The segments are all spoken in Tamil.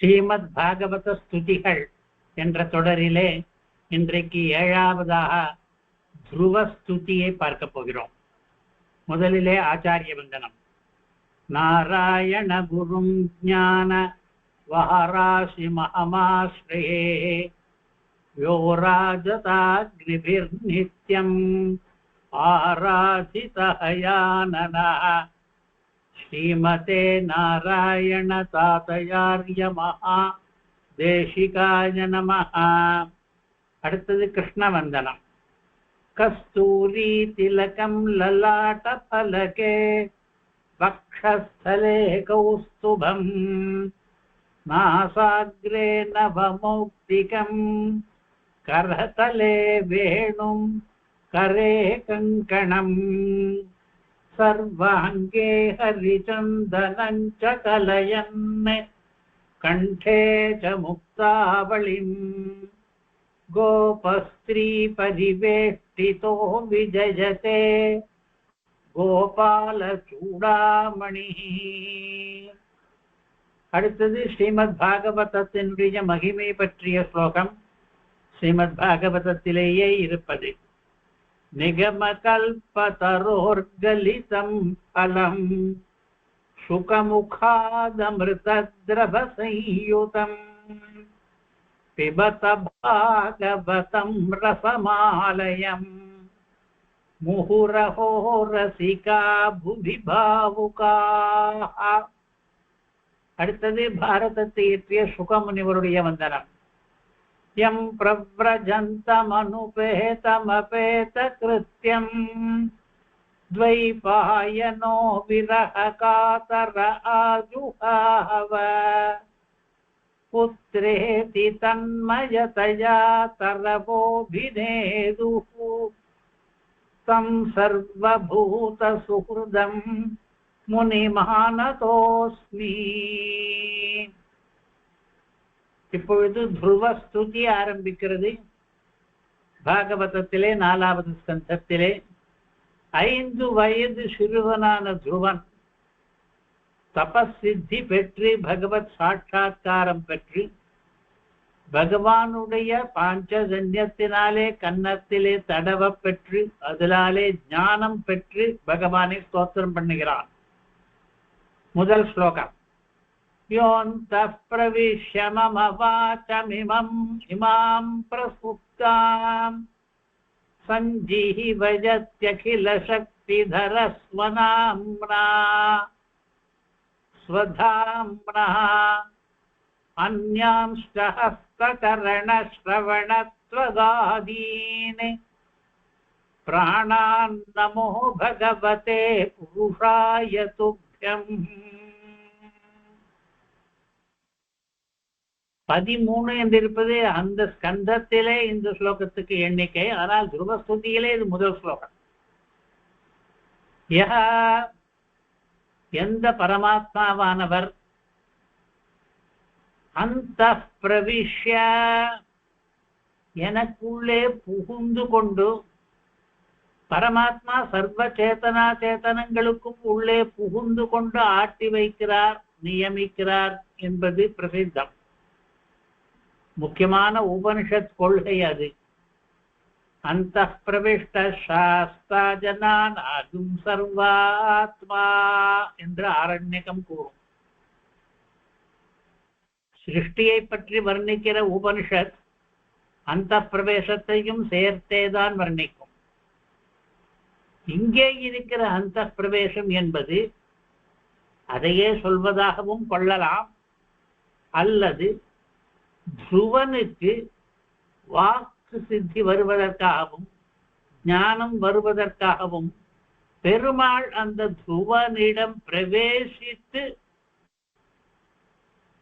ஸ்ரீமத் பாகவத ஸ்துதிகள் என்ற தொடரிலே இன்றைக்கு 7வதாக துருவ ஸ்துதியை பார்க்க போகிறோம். முதலிலே ஆச்சாரிய வந்தனம். நாராயண குரும் ஞான வஹராசி மகமாஸ்ரயே யோ ராஜதாக்னிபிர்நித்யம் ஆராதிதஹயானனः ஸ்ரீமதே நாராயண தாதயார்ய மகா தேசிகாய நமஹ. அடுத்தது கிருஷ்ண வந்தனம். கஸ்தூரி திலகம் லலாட்ட பலகே வக்ஷஸ்தலே கௌஸ்துபம் நாசாக்ரே நவமௌக்திகம் கரதலே வேணும் கரே கங்கணம் சர்வாங்கே ஹரிச்சந்தனம் ச கலயன் கண்டே ச முக்தாவளிம் கோபஸ்திரீ பரிவேஷ்டிதோ விஜயதே கோபால சூடாமணி. அடுத்தது ஸ்ரீமத் பாகவதத்தினுடைய மகிமை பற்றிய ஸ்லோகம். ஸ்ரீமத் பாகவதத்திலேயே இருப்பது. நிகமகல்பதரோர்கலிதம் பலம் சுகமுகாதமிருதத்ரவசயுதம் பிபத பாகவதம் ரசமாலயம் முஹுரஹோ ரசிகா புவி பாவுகாஹ. அடுத்தது பாரதத்தை இயற்றிய சுகமுனிவருடைய வந்தனம். யம் பிரவ்ரஜந்தமனுபேதமபேத கிருத்யம் த்வைபாயனோ விரஹ காதர ஆஜுஹாவ புத்ரேதி தன்மயதயா தரவோபிநேதுஹு தம் சர்வபூத சுஹ்ருதம் முனிமானதோஸ்மி. இப்பொழுது துருவ ஸ்துதி ஆரம்பிக்கிறது. பாகவதத்திலே 4வது ஸ்கந்தத்திலே 5 வயது சிறுவனான துருவன் தபசித்தி பெற்று பகவத் சாட்சா்காரம் பெற்று பகவானுடைய பாஞ்சஜன்யத்தினாலே கன்னத்திலே தடவ பெற்று அதனாலே ஞானம் பெற்று பகவானை ஸ்தோத்திரம் பண்ணுகிறான். முதல் ஸ்லோகம். யோந்தः பிரவிஷ்ய மம வாசமிமம் இமாம் பிரசுப்தாம் சஞ்சீவயத்யகில சக்திதர ஸ்வநாம்னா ஸ்வதாம்னா அன்யாம்ஷ்ட ஹஸ்தகரண ஸ்ரவணத்வகாதீன் பிராணான் நமோ பகவதே புருஷாய துப்யம். 13 என்றிருப்பது அந்த ஸ்கந்தத்திலே இந்த ஸ்லோகத்துக்கு எண்ணிக்கை. ஆனால் துருவஸ்துதியிலே இது முதல் ஸ்லோகம். எந்த பரமாத்மாவானவர் அந்த பிரவிஷ்ய எனக்குள்ளே புகுந்து கொண்டு, பரமாத்மா சர்வ சேதனா சேதனங்களுக்கும் உள்ளே புகுந்து கொண்டு ஆட்டி வைக்கிறார், நியமிக்கிறார் என்பது பிரசித்தம். முக்கியமான உபனிஷத் கொள்கை அது. அந்த பிரவிஷ்ட சாஸ்தா ஜனான் ஆகும் சர்வாத்மா என்று ஆரண்யகம் கூறும். சிருஷ்டியை பற்றி வர்ணிக்கிற உபனிஷத் அந்த பிரவேசத்தையும் சேர்த்தேதான் வர்ணிக்கும். இங்கே இருக்கிற அந்த பிரவேசம் என்பது அதையே சொல்வதாகவும் கொள்ளலாம், அல்லது துருவனுக்கு வாக்கு சித்தி வருவதற்காகவும் ஞானம் வருவதற்காகவும் பெருமாள் அந்த துருவனிடம் பிரவேசித்து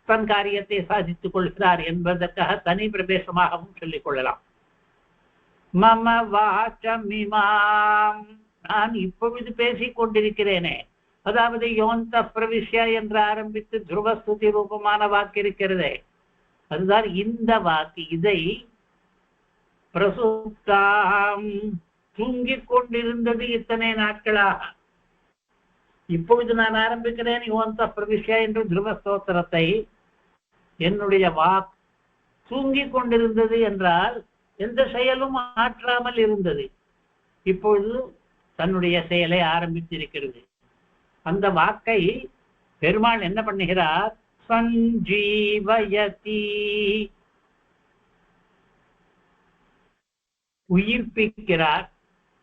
தன் காரியத்தை சாதித்துக் கொள்கிறார் என்பதற்காக தனி பிரவேசமாகவும் சொல்லிக் கொள்ளலாம். மம வாசமிமாம், நான் இப்பொழுது பேசிக் கொண்டிருக்கிறேனே, அதாவது யோந்த பிரவிஷ்ய என்று ஆரம்பித்து துருவஸ்துதி ரூபமான வாக்கு இருக்கிறதே, அதுதான் இந்த வாக்கு. இதை பிரசுப்தாம் தூங்கிக் கொண்டிருந்தது இத்தனை நாட்களாக. இப்பொழுது நான் ஆரம்பிக்கிறேன் யோந்த பிரவிஷ்ய என்று துருவ ஸ்தோத்திரத்தை. என்னுடைய வாக்கு தூங்கிக் கொண்டிருந்தது என்றால் எந்த செயலும் ஆற்றாமல் இருந்தது. இப்பொழுது தன்னுடைய செயலை ஆரம்பித்திருக்கிறது. அந்த வாக்கை பெருமாள் என்ன பண்ணுகிறார்? சஞ்சீவயதி, உயிர்ப்பிக்கிறார்,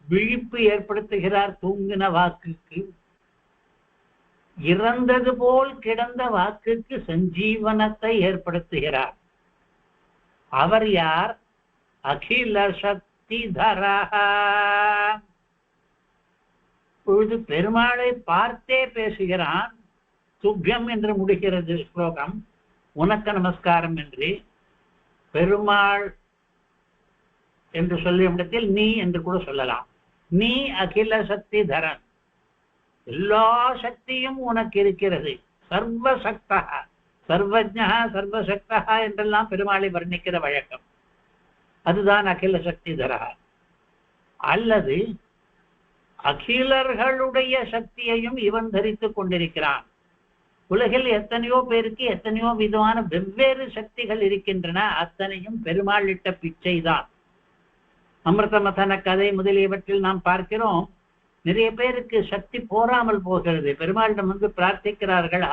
விழிப்பு ஏற்படுத்துகிறார். தூங்கின வாக்குக்கு, இறந்தது போல் கிடந்த வாக்குக்கு சஞ்சீவனத்தை ஏற்படுத்துகிறார். அவர் யார்? அகில சக்தி தரஹா. பொழுது பெருமாளை பார்த்தே பேசுகிறான். துப்யம் என்று முடிகிறது ஸ்லோகம். உனக்கு நமஸ்காரம் என்று. பெருமாள் என்று சொல்லும் இடத்தில் நீ என்று கூட சொல்லலாம். நீ அகில சக்தி தரன், எல்லா சக்தியும் உனக்கு இருக்கிறது. சர்வசக்தா, சர்வஜ்ஞா, சர்வசக்தா என்றெல்லாம் பெருமாளை வர்ணிக்கிற வழக்கம். அதுதான் அகில சக்தி தரா. அல்லது அகிலர்களுடைய சக்தியையும் இவன் தரித்துக் கொண்டிருக்கிறான். உலகில் எத்தனையோ பேருக்கு எத்தனையோ விதமான வெவ்வேறு சக்திகள் இருக்கின்றன. அத்தனையும் பெருமாள் இட்ட பிச்சை தான். அமிர்த மதன கதை முதலியவற்றில் நாம் பார்க்கிறோம். நிறைய பேருக்கு சக்தி போராமல் போகிறது. பெருமாளிடம் வந்து பிரார்த்திக்கிறார்கள்.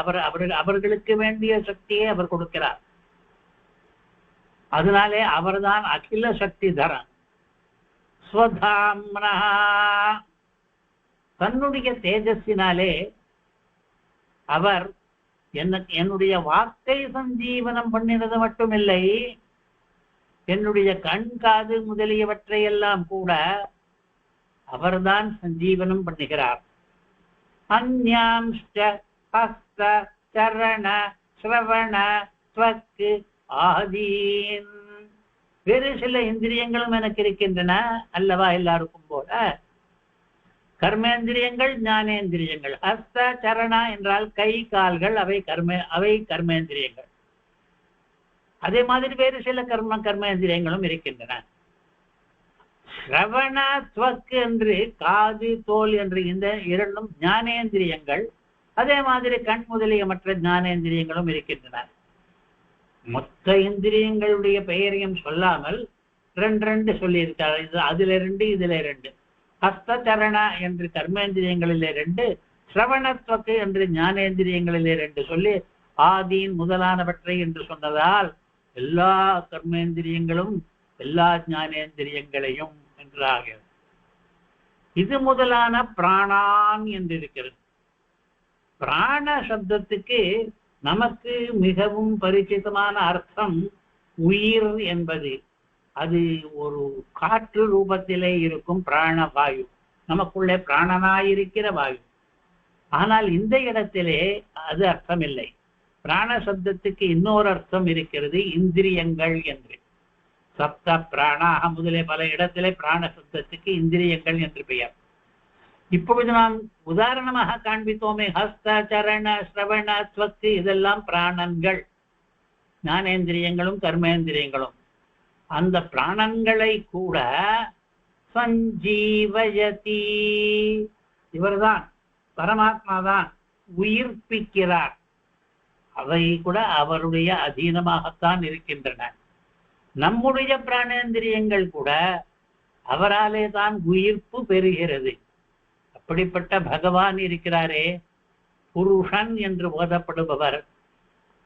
அவர்களுக்கு வேண்டிய சக்தியை அவர் கொடுக்கிறார். அதனாலே அவர்தான் அகில சக்தி தரன். ஸ்வதாம்னா, தன்னுடைய தேஜஸினாலே அவர் என்னுடைய வாக்கை சஞ்சீவனம் பண்ணினது மட்டுமில்லை, என்னுடைய கண் காது முதலியவற்றை எல்லாம் கூட அவர்தான் சஞ்சீவனம் பண்ணுகிறார். அந்யாம்ஷ்ட ஹஸ்த சரண ஸ்ரவண த்வக்கு ஆதீன், வேறு சில இந்திரியங்களும் எனக்கு இருக்கின்றன அல்லவா? எல்லாருக்கும் போல கர்மேந்திரியங்கள், ஞானேந்திரியங்கள். ஹஸ்த சரணா என்றால் கை கால்கள், அவை கர்மேந்திரியங்கள். அதே மாதிரி வேறு சில கர்மேந்திரியங்களும் இருக்கின்றன. ஸ்ரவண துவக்கு என்று காது தோல் என்று இந்த இரண்டும் ஞானேந்திரியங்கள். அதே மாதிரி கண் முதலிய மற்ற ஞானேந்திரியங்களும் இருக்கின்றன. மொத்த இந்திரியங்களுடைய பெயரையும் சொல்லாமல் ரெண்டு சொல்லியிருக்காரு. அதுல 2, இதுல 2. ஹஸ்தச்சரண என்று கர்மேந்திரியங்களிலே 2, ஸ்ரவணத்வக்கு என்று ஞானேந்திரியங்களிலே 2 சொல்லி ஆதீன் முதலானவற்றை என்று சொன்னதால் எல்லா கர்மேந்திரியங்களும் எல்லா ஞானேந்திரியங்களையும் என்று ஆகிறது. இது முதலான பிராணான் என்று இருக்கிறது. பிராண சப்தத்துக்கு நமக்கு மிகவும் பரிச்சிதமான அர்த்தம் உயிர் என்பது. அது ஒரு காற்று ரூபத்திலே இருக்கும் பிராணவாயு, நமக்குள்ளே பிராணனாயிருக்கிற வாயு. ஆனால் இந்த இடத்திலே அது அர்த்தம் இல்லை. பிராண சப்தத்துக்கு இன்னொரு அர்த்தம் இருக்கிறது, இந்திரியங்கள் என்று. சப்த பிராணாக முதலே பல இடத்திலே பிராண சப்தத்துக்கு இந்திரியங்கள் என்று பெயர். இப்பொழுது நாம் உதாரணமாக காண்பித்தோமே, ஹஸ்த சரண ஸ்ரவண ஸ்வக்கு, இதெல்லாம் பிராணன்கள், ஞானேந்திரியங்களும் கர்மேந்திரியங்களும். அந்த பிராணன்களை கூட சஞ்சீவயதி, இவர்தான் பரமாத்மா தான் உயிர்ப்பிக்கிறார். அவை கூட அவருடைய அதீனமாகத்தான் இருக்கின்றன. நம்முடைய பிராணேந்திரியங்கள் கூட அவராலே தான் உயிர்ப்பு பெறுகிறது. அப்படிப்பட்ட பகவான் இருக்கிறாரே, புருஷன் என்று ஓதப்படுபவர்,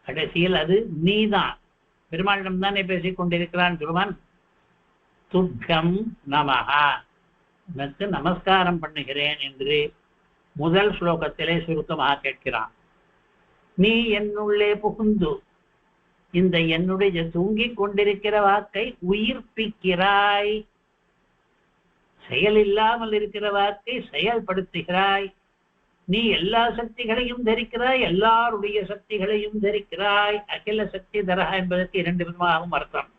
கடைசியில் அது நீதான். பெருமாளிடம் தானே பேசிக் கொண்டிருக்கிறான் பெருமான். துப்யம் நமஹா, உனக்கு நமஸ்காரம் பண்ணுகிறேன் என்று முதல் ஸ்லோகத்திலே சுருக்கமாக கேட்கிறான். நீ என்னுள்ளே புகுந்து இந்த என்னுடைய தூங்கிக் கொண்டிருக்கிற வாக்கை உயிர்ப்பிக்கிறாய், செயல் இல்லாமல் இருக்கிற வாக்கை செயல்படுத்துகிறாய். நீ எல்லா சக்திகளையும் தரிக்கிறாய், எல்லாருடைய சக்திகளையும் தரிக்கிறாய். அகில சக்தி தரா என்பதற்கு 2 விதமாகவும் அர்த்தம்.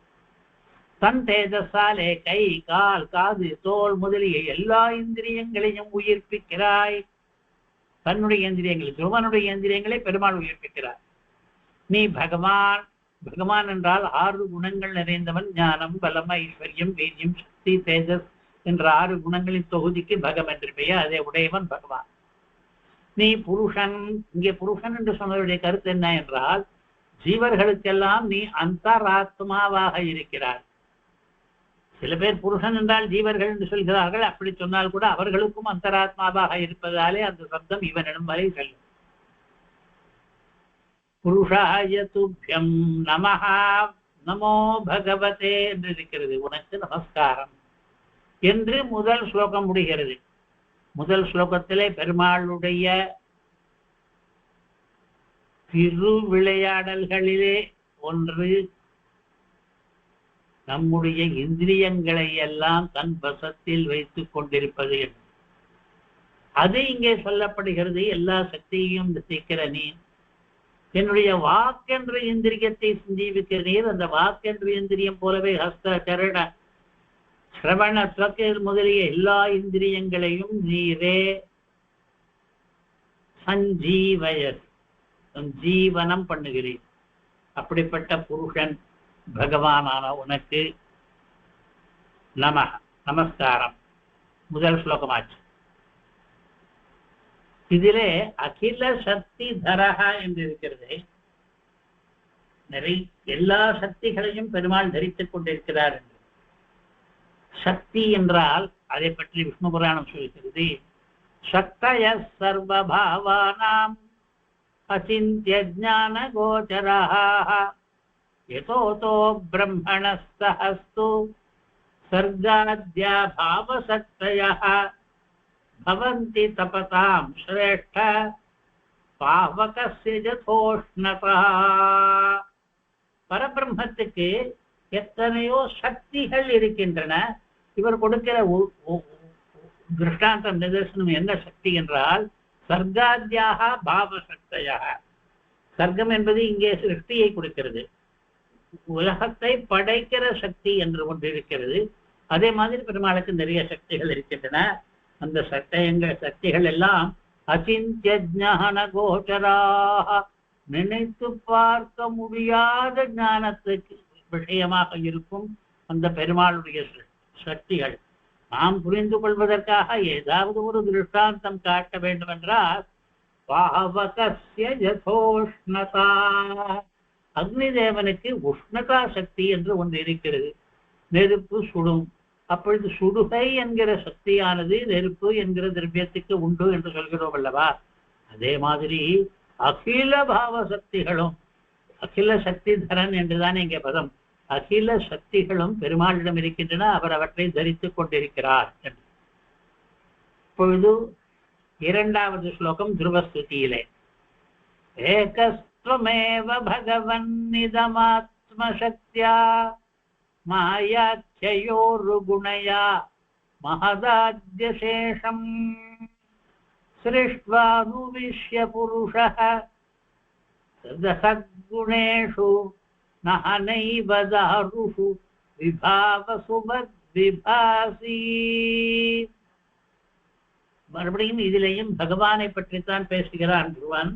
தன் தேஜஸாலே கை கால் காது தோல் முதலிய எல்லா இந்திரியங்களையும் உயிர்ப்பிக்கிறாய். தன்னுடைய இந்திரியங்கள், துருவனுடைய இந்திரியங்களை பெருமாள் உயிர்ப்பிக்கிறார். நீ பகவான். பகவான் என்றால் 6 குணங்கள் நிறைந்தவன். ஞானம், பலம், ஐஸ்வர்யம், வீரியம், சக்தி, தேஜஸ் என்ற 6 குணங்களின் தொகுதிக்கு பகம் என்று பெயர். அதே உடையவன் பகவான். நீ புருஷன். இங்கே புருஷன் என்று சொன்னவருடைய கருத்து என்ன என்றால், ஜீவர்களுக்கெல்லாம் நீ அந்தராத்மாவாக இருக்கிறார். சில பேர் புருஷன் என்றால் ஜீவர்கள் என்று சொல்கிறார்கள். அப்படி சொன்னால் கூட அவர்களுக்கும் அந்தராத்மாவாக இருப்பதாலே அந்த சப்தம் இவனிடம் வரை செல்லும். புருஷாய துப்யம் நமஹா, நமோ பகவதே என்று இருக்கிறது. உனக்கு நமஸ்காரம் என்று முதல் ஸ்லோகம் முடிகிறது. முதல் ஸ்லோகத்திலே பெருமாளுடைய திருவிளையாடல்களிலே ஒன்று நம்முடைய இந்திரியங்களை எல்லாம் தன் வசத்தில் வைத்துக் கொண்டிருப்பது. அது இங்கே சொல்லப்படுகிறது. எல்லா சக்தியையும் திசைக்கிற நீ என்னுடைய வாக்கென்ற இந்திரியத்தை சிந்திவிக்கிறீர். அந்த வாக்கென்ற இந்திரியம் போலவே ஹஸ்த சரண சிரவண ஸ்வக்கு முதலிய எல்லா இந்திரியங்களையும் நீரே சஞ்சீவயர், சஞ்சீவனம் பண்ணுகிறீர். அப்படிப்பட்ட புருஷன் பகவானான உனக்கு நமஸ்காரம். முதல் ஸ்லோகமாச்சு. இதிலே அகில சக்தி தரஹா என்று இருக்கிறது. எல்லா சக்திகளையும் பெருமாள் தரித்துக் கொண்டிருக்கிறார் என்று. சக்தி என்றால் அதை பற்றி விஷ்ணு புராணம் சொல்கிறது. சக்தய சர்வபாவானாம் அசிந்திய ஞான கோச்சராஹ யதோதோ பிரம்மணஸ்தஹஸ்து சர்காத்யா பாவசக்தயः பவந்தி தபதாம் ஸ்ரேஷ்ட பாவகஸ்ய யதோஷ்ணதா. பரபிரம்மத்துக்கு எத்தனையோ சக்திகள் இருக்கின்றன. இவர் கொடுக்கிற திருஷ்டாந்தம் நிதர்சனம் என்ன சக்தி என்றால் சர்காத்யாக பாவசக்தயாக. சர்க்கம் என்பது இங்கே சிருஷ்டியை கொடுக்கிறது. உலகத்தை படைக்கிற சக்தி என்று ஒன்று இருக்கிறது. அதே மாதிரி பெருமாளுக்கு நிறைய சக்திகள் இருக்கின்றன. அந்த சக்திகள் எல்லாம் அசிந்திய ஞான கோச்சராக, நினைத்து பார்க்க முடியாத ஞானத்துக்கு விஷயமாக இருக்கும் அந்த பெருமாளுடைய சக்திகள். நாம் புரிந்து கொள்வதற்காக ஏதாவது ஒரு திருஷ்டாந்தம் காட்ட வேண்டும் என்றால் பாவகஸ்ய யதோஷ்ணதா, அக்னி தேவனுக்கு உஷ்ணதா சக்தி என்று ஒன்று இருக்கிறது. நெருப்பு சுடும். அப்பொழுது சுடுகை என்கிற சக்தியானது நெருப்பு என்கிற திரவியத்துக்கு உண்டு என்று சொல்கிறோம் அல்லவா? அதே மாதிரி அகில பாவ சக்திகளும், அகில சக்தி தரன் என்றுதான் இங்கே பதம், அகில சக்திகளும் பெருமாளிடம் இருக்கின்றன. அவர் அவற்றை தரித்துக் கொண்டிருக்கிறார் என்று. இப்பொழுது இரண்டாவது ஸ்லோகம் துருவஸ்துதியிலே ஏகஸ்த்வமேவ பகவன்னிதமாத்மசக்த்யா மாயாச்யயோருகுணயா மஹதாத்யசேஷம் சிருஷ்ட்வானுவிஷ்ய புருஷः சத்குணேஷு நஹனைவ தாருஷு விபாவசு மத்விபாசி. மறுபடியும் இதிலேயும் பகவானை பற்றித்தான் பேசுகிறான் துருவன்.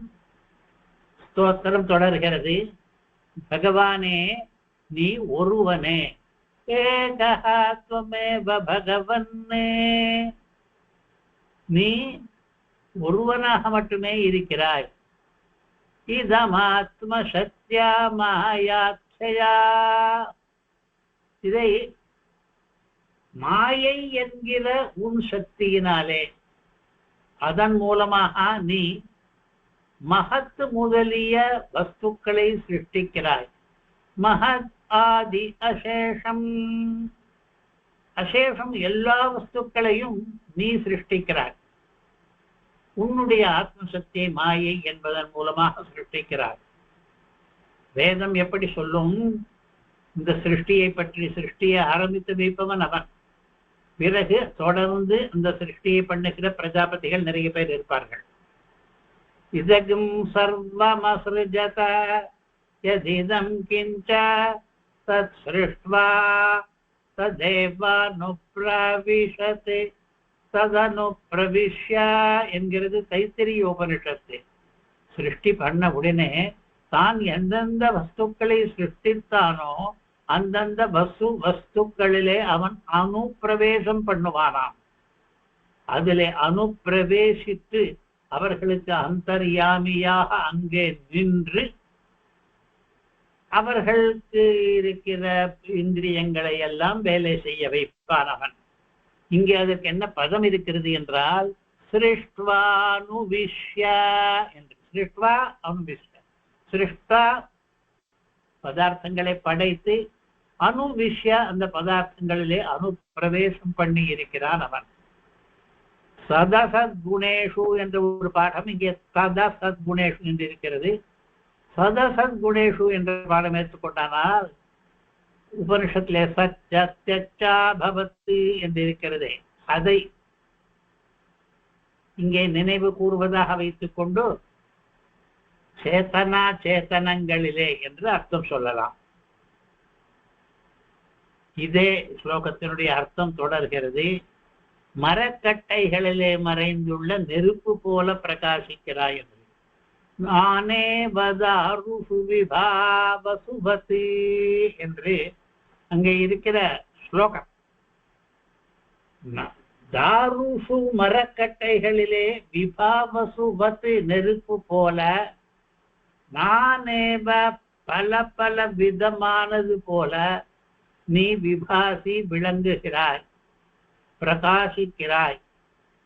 ஸ்தோத்திரம் தொடர்கிறது. பகவானே நீ ஒருவனே, ஏகஹ த்வமேவ பகவன்னே, நீ ஒருவனாக மட்டுமே இருக்கிறாய். இதமாத்ம சத்யா மாயாட்சயா, இதை மாயை என்கிற உன் சக்தியினாலே அதன் மூலமாக நீ மகத் முதலிய வஸ்துக்களை சிருஷ்டிக்கிறாய். மகத் ஆதி அசேஷம், அசேஷம் எல்லா வஸ்துக்களையும் நீ சிருஷ்டிக்கிறாய். உன்னுடைய ஆத்மசக்தியை மாயை என்பதன் மூலமாக சிருஷ்டிக்கிறாய். வேதம் எப்படி சொல்லும்? இந்த சிருஷ்டியை பற்றி, சிருஷ்டியை ஆரம்பித்து வைப்பவன் அவன். பிறகு தொடர்ந்து இந்த சிருஷ்டியை பண்ணுகிற பிரஜாபதிகள் நிறைய பேர் இருப்பார்கள். இதகும் சர்வமஸ்ருஜத யதிதம் கிஞ்ச தத் ஸ்ருஷ்ட்வா ததேவானுப்ரவிஷதே ததனுப்ரவிஷ்ய என்கிறது தைத்திரிய உபனிஷத்து. சிருஷ்டி பண்ண உடனே தான் எந்தெந்த வஸ்துக்களை சிருஷ்டித்தானோ அந்தந்த வஸ்துக்களிலே அவன் அனுப்பிரவேசம் பண்ணுவானாம். அதிலே அனுப்பிரவேசித்து அவர்களுக்கு அந்தர்யாமியாக அங்கே நின்று அவர்களுக்கு இருக்கிற இந்திரியங்களை எல்லாம் வேலை செய்ய வைப்பான் அவன். இங்கே அதற்கு என்ன பதம் இருக்கிறது என்றால் சிருஷ்டுவானுவிஷ்ய என்று. சிருஷ்டுவா அனுவிஷ்ய, சிருஷ்டா பதார்த்தங்களை படைத்து, அனுவிஷ்ய அந்த பதார்த்தங்களிலே அனுப்பிரவேசம் பண்ணி இருக்கிறான் அவன். சதசத்குணேஷு என்ற ஒரு பாடம் இங்கே சதசத்குணேஷு என்று இருக்கிறது. சதசத்குணேஷு என்ற பாடம் ஏற்றுக்கொண்டானால் உபனிஷத்திலே சத்யா பவத்து என்று இருக்கிறதே, அதை இங்கே நினைவு கூறுவதாக வைத்துக் கொண்டு சேத்தனா சேத்தனங்களிலே என்று அர்த்தம் சொல்லலாம். இதே ஸ்லோகத்தினுடைய அர்த்தம் தொடர்கிறது. மரக்கட்டைகளிலே மறைந்துள்ள நெருப்பு போல பிரகாசிக்கிறாய் என்று. நானே வதாருஷு விபாவசுபதி என்று அங்கே இருக்கிற ஸ்லோகம். தாருஷு மரக்கட்டைகளிலே விபாவசுபத்து நெருப்பு போல, நானேவ பல பல விதமானது போல நீ விபாசி விளங்குகிறாய், பிரகாசிக்கிறாய்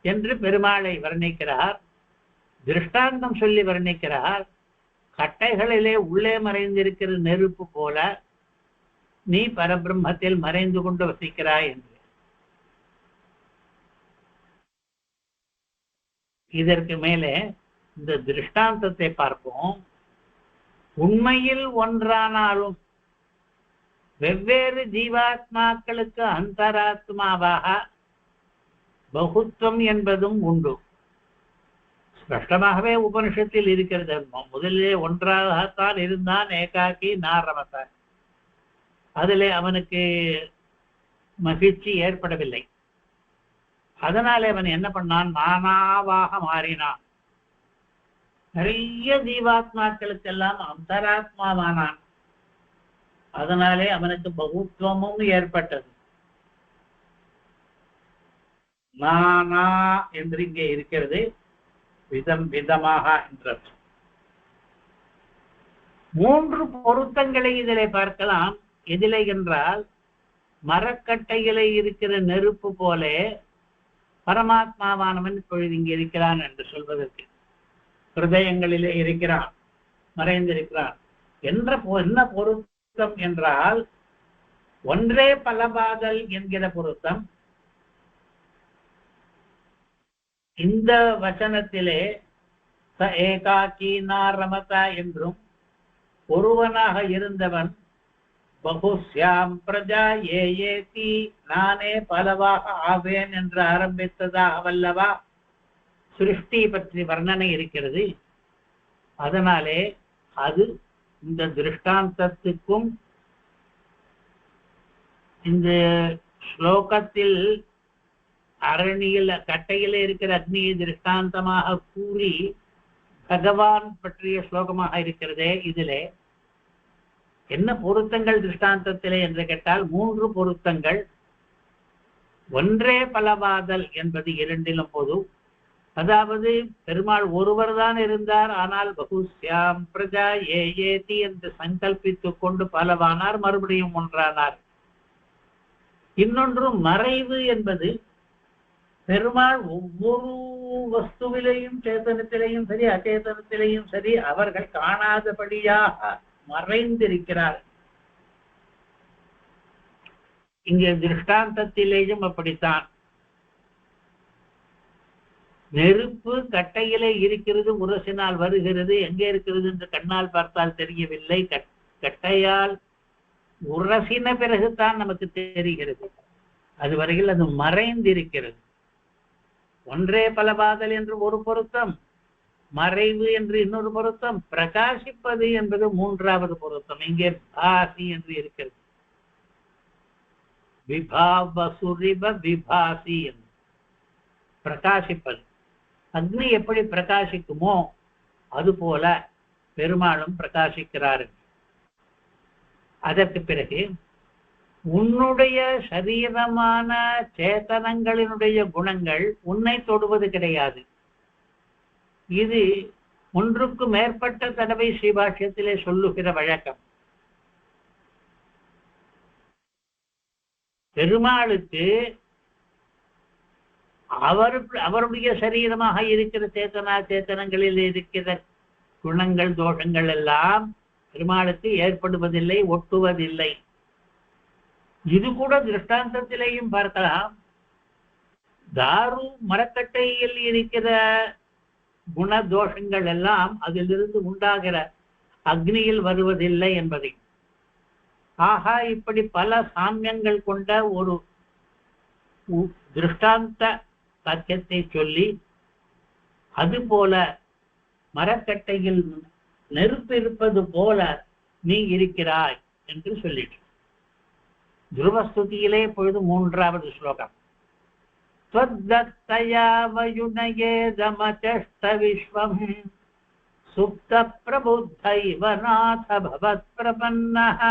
என்று பெருமாளை வர்ணிக்கிறார். திருஷ்டாந்தம் சொல்லி வர்ணிக்கிறார். கட்டைகளிலே உள்ளே மறைந்திருக்கிற நெருப்பு போல நீ பரபிரம்மத்தில் மறைந்து கொண்டு வசிக்கிறாய் என்று. இதற்கு மேலே இந்த திருஷ்டாந்தத்தை பார்ப்போம். உண்மையில் ஒன்றானாலும் வெவ்வேறு ஜீவாத்மாக்களுக்கு அந்தராத்மாவாக பகுத்துவம் என்பதும் உண்டு. ஸ்பஷ்டமாகவே உபனிஷத்தில் இருக்கிறது. முதலிலே ஒன்றாகத்தான் இருந்தான் ஏகாக்கி நாரமத்தான். அதிலே அவனுக்கு மகிழ்ச்சி ஏற்படவில்லை. அதனாலே அவன் என்ன பண்ணான்? நானாவாக மாறினான். நிறைய ஜீவாத்மாக்களுக்கெல்லாம் அந்தராத்மாவானான். அதனாலே அவனுக்கு பகுத்துவமும் ஏற்பட்டது. நானா என்று இங்கே இருக்கிறது, விதம் விதமாக என்ற மூன்று பொருத்தங்களை இதிலே பார்க்கலாம். எதிலே என்றால் மரக்கட்டையிலே இருக்கிற நெருப்பு போல பரமாத்மாவானவன் இப்பொழுது இங்கே இருக்கிறான் என்று சொல்வதற்கு, ஹிருதயங்களிலே இருக்கிறான், மறைந்திருக்கிறான் என்ற என்ன பொருத்தம் என்றால் ஒன்றே பலபாதல் என்கிற பொருத்தம். இந்த வசனத்திலே ச ஏகாக்கி நாரமதா என்றும் ஒருவனாக இருந்தவன் பகுஸ்யாம் பிரஜா ஏயேதி நானே பலவாக ஆவேன் என்று ஆரம்பித்ததாக வல்லவா சிருஷ்டி பற்றி வர்ணனை இருக்கிறது. அதனாலே அது இந்த திருஷ்டாந்தத்துக்கும் இந்த ஸ்லோகத்தில் அரணியில் கட்டையில இருக்கிற அக்னியை திருஷ்டாந்தமாக கூறி பகவான் பற்றிய ஸ்லோகமாக இருக்கிறதே. இதிலே என்ன பொருத்தங்கள் திருஷ்டாந்தத்திலே என்று கேட்டால் மூன்று பொருத்தங்கள். ஒன்றே பலவாதல் என்பது இரண்டிலும் பொது. அதாவது பெருமாள் ஒருவர் தான் இருந்தார், ஆனால் பகுஸ்யாம் பிரஜா ஏயேதி என்று சங்கல்பித்துக் கொண்டு பலவானார், மறுபடியும் ஒன்றானார். இன்னொன்று மறைவு என்பது பெருமாள் ஒவ்வொரு வஸ்துவிலையும் சேதனத்திலையும் சரி அச்சேதனத்திலையும் சரி அவர்கள் காணாதபடியாக மறைந்திருக்கிறார். இங்கே திருஷ்டாந்தத்திலேயும் அப்படித்தான். நெருப்பு கட்டையிலே இருக்கிறது, உரசினால் வருகிறது, எங்கே இருக்கிறது என்று கண்ணால் பார்த்தால் தெரியவில்லை. கட்டையால் உரசின பிறகுதான் நமக்கு தெரிகிறது. அதுவரையில் அது மறைந்திருக்கிறது. ஒன்றே பலபாதல் என்று ஒரு பொருத்தம், மறைவு என்று இன்னொரு பொருத்தம், பிரகாசிப்பது என்பது மூன்றாவது பொருத்தம். இங்கே பாசி என்று இருக்கிறது. விபாவசுரிப விபாசி என்று பிரகாசிப்பது. அக்னி எப்படி பிரகாசிக்குமோ அதுபோல பெருமாளும் பிரகாசிக்கிறார். அதற்கு பிறகு உன்னுடைய சரீரமான சேதனங்களினுடைய குணங்கள் உன்னை தொடுவது கிடையாது. இது ஒன்றுக்கு மேற்பட்ட தடவை ஸ்ரீபாஷ்யத்திலே சொல்லுகிற வழக்கம். பெருமாளுக்கு அவருடைய சரீரமாக இருக்கிற சேத்தனங்களில் இருக்கிற குணங்கள் தோஷங்கள் எல்லாம் பெருமாளுக்கு ஏற்படுவதில்லை, ஒட்டுவதில்லை. இது கூட திருஷ்டாந்தத்திலேயும் பார்க்கலாம். தாரு மரக்கட்டையில் இருக்கிற குணதோஷங்கள் எல்லாம் அதிலிருந்து உண்டாகிற அக்னியில் வருவதில்லை என்பதை. ஆகா, இப்படி பல சாமியங்கள் கொண்ட ஒரு திருஷ்டாந்த சத்தியத்தை சொல்லி, அதுபோல மரக்கட்டையில் நெருப்பு இருப்பது போல நீ இருக்கிறாய் என்று சொல்லிட்டு துருவஸ்துதியிலே பொழுது 3வது ஸ்லோகம். त्वद्दत्तया वयुनयेदमचष्ट विश्वम् सुप्त प्रबुद्धैव नाथ भवत्प्रपन्नः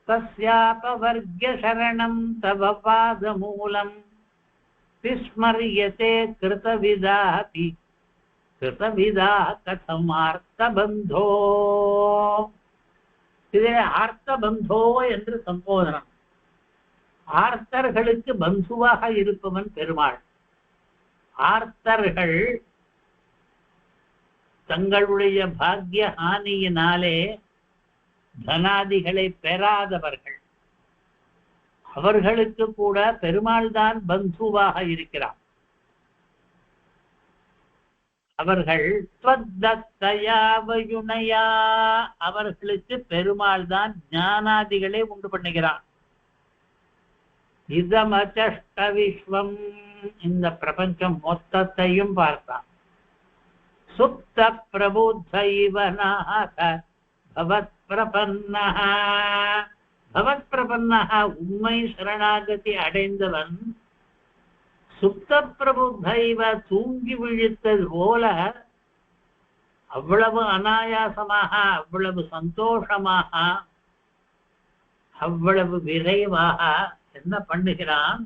तस्यापवर्ग्य शरणं तव पादमूलम् विस्मर्यते कृतविदापि कृतविदाः कथमार्तबन्धो. इदे आर्तबन्धो என்று சம்போதனம். ஆர்த்தர்களுக்கு பந்துவாக இருப்பவன் பெருமாள். ஆர்த்தர்கள் தங்களுடைய பாக்ய ஹானியினாலே தனாதிகளை பெறாதவர்கள். அவர்களுக்கு கூட பெருமாள் தான் பந்துவாக இருக்கிறார். அவர்கள் அவர்களுக்கு பெருமாள் தான் ஞானாதிகளை உண்டு பண்ணுகிறான். இதமச்சஷ்ட விஸ்வம், இந்த பிரபஞ்சம் மொத்தத்தையும் பார்த்தான். சுப்த பிரபுத்தைவ நாத பவத் பிரபன்னஹ. பவத் பிரபன்னஹ, உண்மை சரணாகதி அடைந்தவன். சுப்த பிரபுத்தைவ, தூங்கி விழித்தது போல அவ்வளவு அனாயாசமாக, அவ்வளவு சந்தோஷமாக, அவ்வளவு விரைவாக என்ன பண்ணுகிறான்?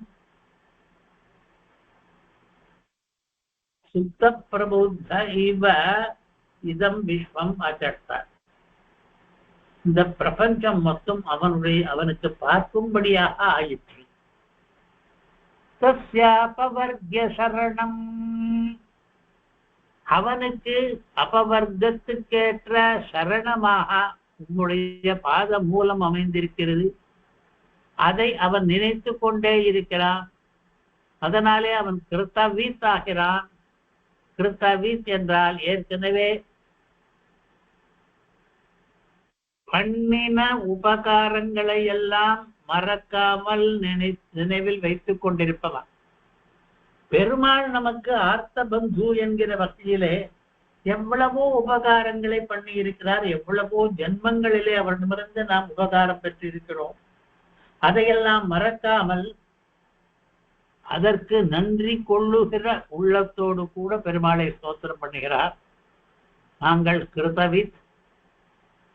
சுத்த பிரபுத்த இவ இதம் விஸ்வம் அச்சட்ட. இந்த பிரபஞ்சம் மொத்தம் அவனுக்கு பார்க்கும்படியாக ஆயிற்று. தஸ்யாபவர்க்ய சரணம், அவனுக்கு அபவர்க்கத்துக்கேற்ற சரணமாக உன்னுடைய பாத மூலம் அமைந்திருக்கிறது. அதை அவன் நினைத்து கொண்டே இருக்கிறான். அதனாலே அவன் கிருத்தவீத் ஆகிறான். கிருத்தவீத் என்றால் ஏற்கனவே பண்ணின உபகாரங்களை எல்லாம் மறக்காமல் நினைவில் வைத்துக் கொண்டிருப்பவன். பெருமாள் நமக்கு ஆர்த்த பந்து என்கிற வகையிலே எவ்வளவோ உபகாரங்களை பண்ணி இருக்கிறார். எவ்வளவோ ஜென்மங்களிலே அவரிடமிருந்து நாம் உபகாரம் பெற்றிருக்கிறோம். அதையெல்லாம் மறக்காமல் அதற்கு நன்றி கொள்ளுகிற உள்ளத்தோடு கூட பெருமாளை ஸ்தோத்திரம் பண்ணுகிறார். நாங்கள் கிருதவித்,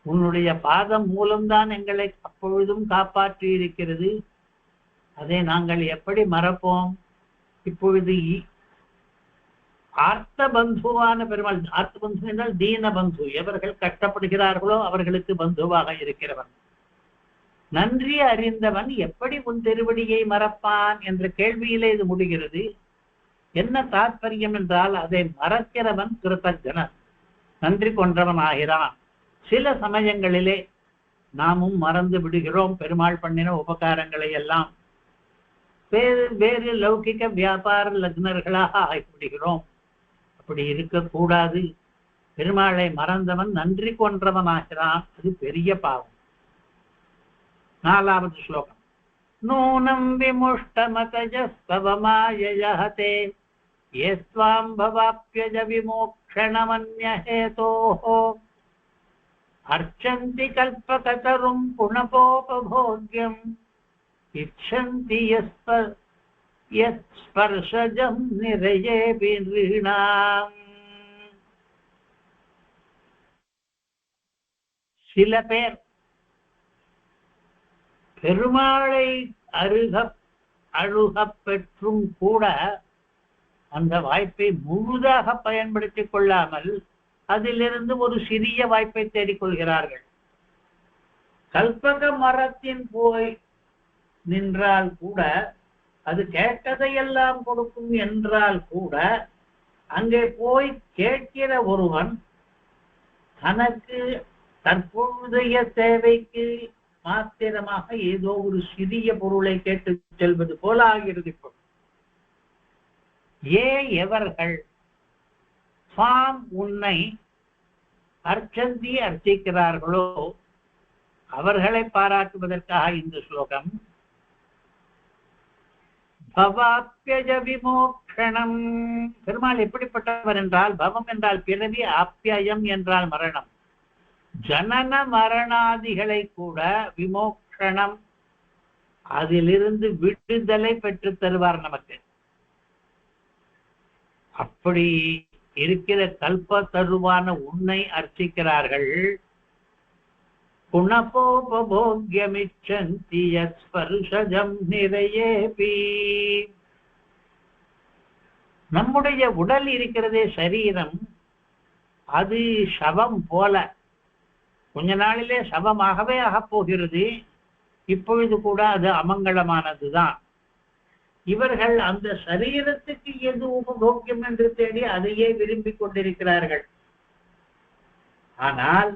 உன்னுடைய பாதம் மூலம்தான் எங்களை அப்பொழுதும் காப்பாற்றி இருக்கிறது. அதை நாங்கள் எப்படி மறப்போம்? இப்பொழுது ஆர்த்த பந்துவான பெருமாள், ஆர்த்த பந்து என்றால் தீன பந்து, எவர்கள் கஷ்டப்படுகிறார்களோ அவர்களுக்கு பந்துவாக இருக்கிறவன். நன்றி அறிந்தவன் எப்படி உன் திருவடியை மறப்பான் என்ற கேள்வியிலே இது முடிகிறது. என்ன தாற்பயம் என்றால், அதை மறக்கிறவன் கிருத்தஜனன், நன்றி கொன்றவன் ஆகிறான். சில சமயங்களிலே நாமும் மறந்து விடுகிறோம் பெருமாள் பண்ணின உபகாரங்களை எல்லாம். வேறு வேறு லௌகிக வியாபார லக்னர்களாக ஆகிவிடுகிறோம். அப்படி இருக்கக்கூடாது. பெருமாளை மறந்தவன் நன்றி கொன்றவன் ஆகிறான். அது பெரிய பாவம். 4வது ஸ்லோகம். நூனம் விமுஷ்டமதஜஸ்தவ மாயயஹதே யஸ்வாம் பவாப்யஜ விமோக்ஷணமன்யஹேதோஹ அர்ச்சந்தி கல்பகதரும் புனபோபபோக்யம் இச்சந்தி யஸ்பர்ஷஜம் நிரயே பின்றிணாம். சில பேர் பெருமாளை அழுக பெற்றும் கூட அந்த வாய்ப்பை முழுதாக பயன்படுத்திக் கொள்ளாமல் அதிலிருந்து ஒரு சிறிய வாய்ப்பை தேடிக்கொள்கிறார்கள். கல்பக மரத்தின் போய் நின்றால் கூட, அது கேட்டதையெல்லாம் கொடுக்கும் என்றால் கூட, அங்கே போய் கேட்கிற ஒருவன் தனக்கு தற்போதைய தேவைக்கு மாத்திரமாக ஏதோ ஒரு சிறிய பொருளை கேட்டு செல்வது போல ஆகிறது. இப்போ எவர்கள் உன்னை அர்ச்சிக்கிறார்களோ அவர்களை பாராட்டுவதற்காக இந்த ஸ்லோகம். பவாப்யஜ விமோக்ஷணம். பெருமாள் எப்படிப்பட்டவர் என்றால், பவம் என்றால் பிறவி, ஆப்யயம் என்றால் மரணம், ஜனன மரணாதிகளை கூட விமோக்ஷணம், அதிலிருந்து விடுதலை பெற்று தருவார் நமக்கு. அப்படி இருக்கிற கல்ப தருவான உன்னை அர்ச்சிக்கிறார்கள். குணபோபோக்யமிச்சந்தி யத் ஸ்பர்ஷஜம் நிறையேபி. நம்முடைய உடல் இருக்கிறதே சரீரம், அது சவம் போல கொஞ்ச நாளிலே சவமாகவே ஆகப்போகிறது. இப்பொழுது கூட அது அமங்கலமானதுதான். இவர்கள் அந்த சரீரத்துக்கு எது உபபோக்கியம் என்று தேடி அதையே விரும்பிக் கொண்டிருக்கிறார்கள். ஆனால்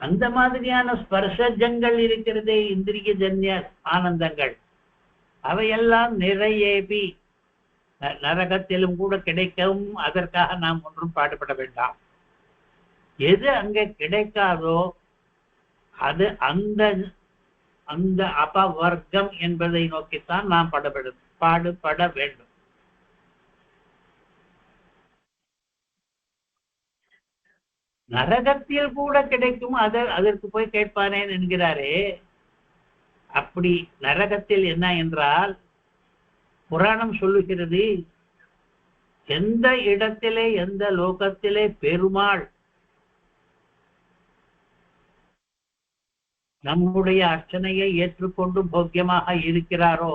அந்த மாதிரியான ஸ்பர்ஷஜங்கள் இருக்கிறதே, இந்திரிய ஜன்ய ஆனந்தங்கள், அவையெல்லாம் நிறையேபி நரகத்திலும் கூட கிடைக்கும். அதற்காக நாம் ஒன்றும் பாடுபட வேண்டாம். எது அங்கே கிடைக்காதோ அது அந்த அந்த அபவர்க்கம் என்பதை நோக்கித்தான் நாம் பாடுபட வேண்டும். நரகத்தில் கூட கிடைக்கும், அதற்கு போய் கேட்பானேன் என்கிறாரே. அப்படி நரகத்தில் என்ன என்றால், புராணம் சொல்லுகிறது, எந்த இடத்திலே எந்த லோகத்திலே பெருமாள் நம்முடைய அர்ச்சனையை ஏற்றுக்கொண்டு போக்கியமாக இருக்கிறாரோ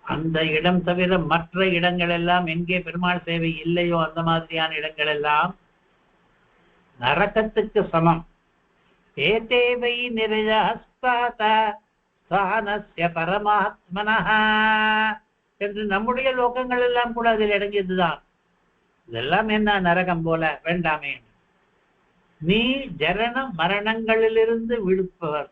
அந்த இடம் தவிர மற்ற இடங்கள் எல்லாம், எங்கே பெருமாள் சேவை இல்லையோ அந்த மாதிரியான இடங்கள் எல்லாம் நரகத்துக்கு சமம். ஏதேவை நிரஜஸ்தானஸ்ய பரமாத்மனஹ என்று நம்முடைய லோகங்கள் எல்லாம் கூட அதில் அடங்கியதுதான். இதெல்லாம் என்ன நரகம் போல? வேண்டாமே. நீ ஜரண மரணங்களிலிருந்து விடுப்பவர்,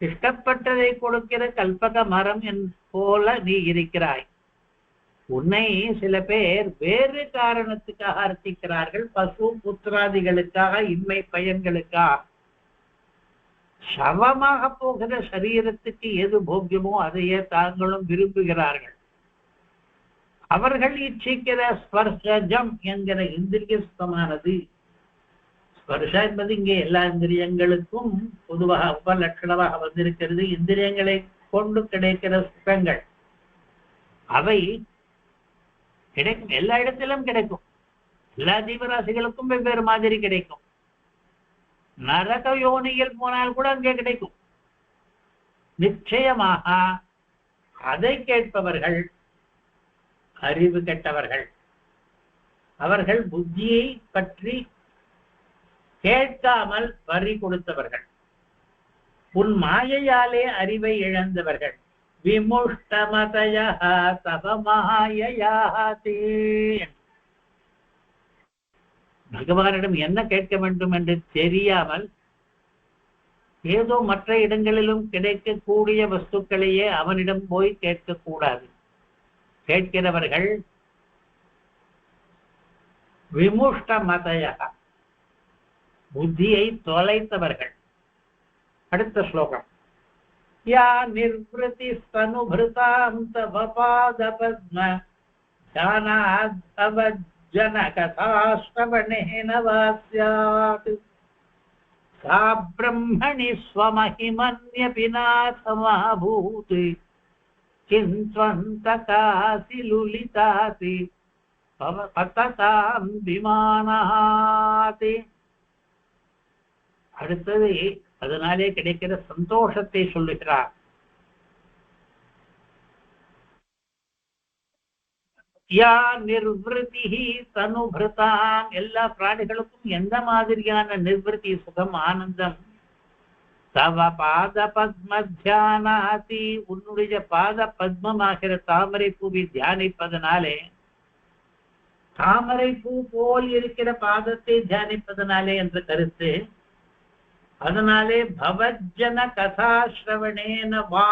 இஷ்டப்பட்டதை கொடுக்கிற கல்பக மரம் போல நீ இருக்கிறாய். உன்னை சில பேர் வேறு காரணத்துக்காக அர்ச்சிக்கிறார்கள், பசு புத்திராதிகளுக்காக, இன்மை பயன்களுக்காக. சவமாக போகிற சரீரத்துக்கு எது போக்கியமோ அதையே தாங்களும் விரும்புகிறார்கள். அவர்கள் இச்சிக்கிற ஸ்பர்ஷஜம் என்கிற இந்திரியஸ்தமானது, ஸ்பர்ஷ என்பது இங்கே எல்லா இந்திரியங்களுக்கும் பொதுவாக உபலட்சணமாக வந்திருக்கிறது. இந்திரியங்களை கொண்டு கிடைக்கிற சுகங்கள் அவை கிடைக்கும், எல்லா இடத்திலும் கிடைக்கும், எல்லா ஜீவராசிகளுக்கும் வெவ்வேறு மாதிரி கிடைக்கும். நரக யோனியில் போனால் கூட அங்கே கிடைக்கும். நிச்சயமாக அதை கேட்பவர்கள் அறிவு கெட்டவர்கள். அவர்கள் புத்தியை பற்றி கேட்காமல் பறி கொடுத்தவர்கள், உன் மாயையாலே அறிவை இழந்தவர்கள். விமுஷ்டமதயா தவமாயயாதி. பகவானிடம் என்ன கேட்க வேண்டும் என்று தெரியாமல் ஏதோ மற்ற இடங்களிலும் கிடைக்கக்கூடிய வஸ்துக்களையே அவனிடம் போய் கேட்கக்கூடாது. கேட்கிறவர்கள் விமுஷ்டமதயா, புத்தியை தொலைத்தவர்கள். அடுத்த ஸ்லோகம். யா நிர்வதி ஸ்தனுபிருதாம் தவ பாத பத்ம ஜானாத் ஜனகதாஸ்ரவணேன வாஸ்யாத் சா பிரம்மணி ஸ்வமஹிமன்யபி நாசமாபூத் கிந்த்வந்தகாசி லுலிதாதி பததாம் விமானாதி. அடுத்தது அதனாலே கிடைக்கிற சந்தோஷத்தை சொல்லுகிறார். யா நிர்வதி தனுபிருதாம், எல்லா பிராணிகளுக்கும் எந்த மாதிரியான நிர்வதி சுகம் ஆனந்தம் தவ பாத பத்மத்யானாதி, உன்னுடைய பாத பத்மமாகிற தாமரை பூவை தியானிப்பதனாலே, தாமரை பூ போல் இருக்கிற பாதத்தை தியானிப்பதனாலே என்ற கருத்து. அதனாலே பவஜன கதாசிரவணேன வா,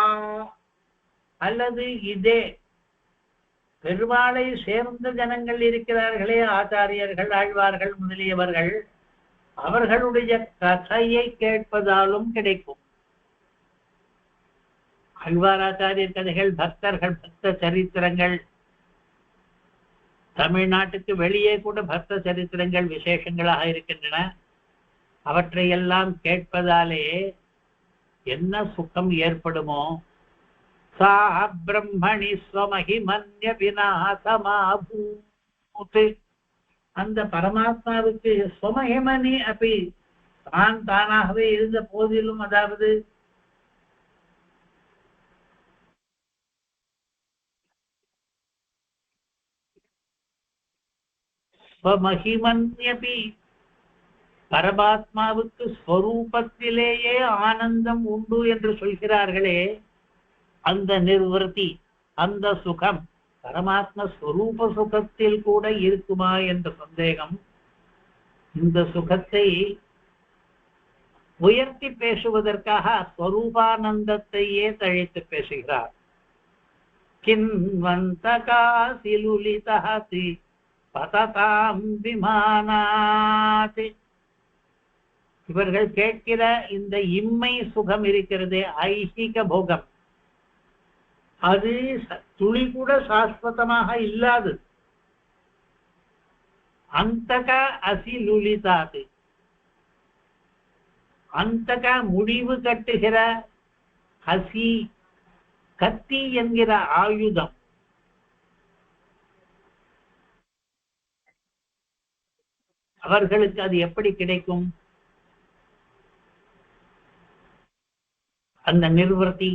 அல்லது இதே பெருமாளை சேர்ந்த ஜனங்கள் இருக்கிறார்களே, ஆச்சாரியர்கள், ஆழ்வார்கள் முதலியவர்கள், அவர்களுடைய கதையை கேட்பதாலும் கிடைக்கும். ஆழ்வாராச்சாரியர் கதைகள், பக்தர்கள், பக்த சரித்திரங்கள், தமிழ்நாட்டுக்கு வெளியே கூட பக்த சரித்திரங்கள் விசேஷங்களாக இருக்கின்றன. அவற்றையெல்லாம் கேட்பதாலே என்ன சுகம் ஏற்படுமோ, சா பிரம்மணி ஸ்வமஹிமன்ய விநாசமாபூத், அந்த பரமாத்மாவுக்கு ஸ்வமஹிமனி அப்படி தான் தானாகவே இருந்த போதிலும், அதாவது ஸ்வமஹிமன்யபி, பரமாத்மாவுக்கு ஸ்வரூபத்திலேயே ஆனந்தம் உண்டு என்று சொல்கிறார்களே, அந்த நிர்வர்த்தி, அந்த சுகம் பரமாத்ம ஸ்வரூப சுகத்தில் கூட இருக்குமா என்ற சந்தேகம். இந்த சுகத்தை உயர்த்தி பேசுவதற்காக ஸ்வரூபானந்தத்தையே தழைத்து பேசுகிறார். கின்வந்தகாசிலுலிதஹதி பததாம் விமானாத், இவர்கள் கேட்கிற இந்த இம்மை சுகம் இருக்கிறதே, ஐஹிக போகம், அது துளி கூட சாஸ்வதமாக இல்லாது. அந்தக அசிலுலிதாது, அந்தக முடிவு கட்டுகிற, அசி கத்தி என்கிற ஆயுதம், அவர்களுக்கு அது எப்படி கிடைக்கும்? அந்த நிர்வர்த்தி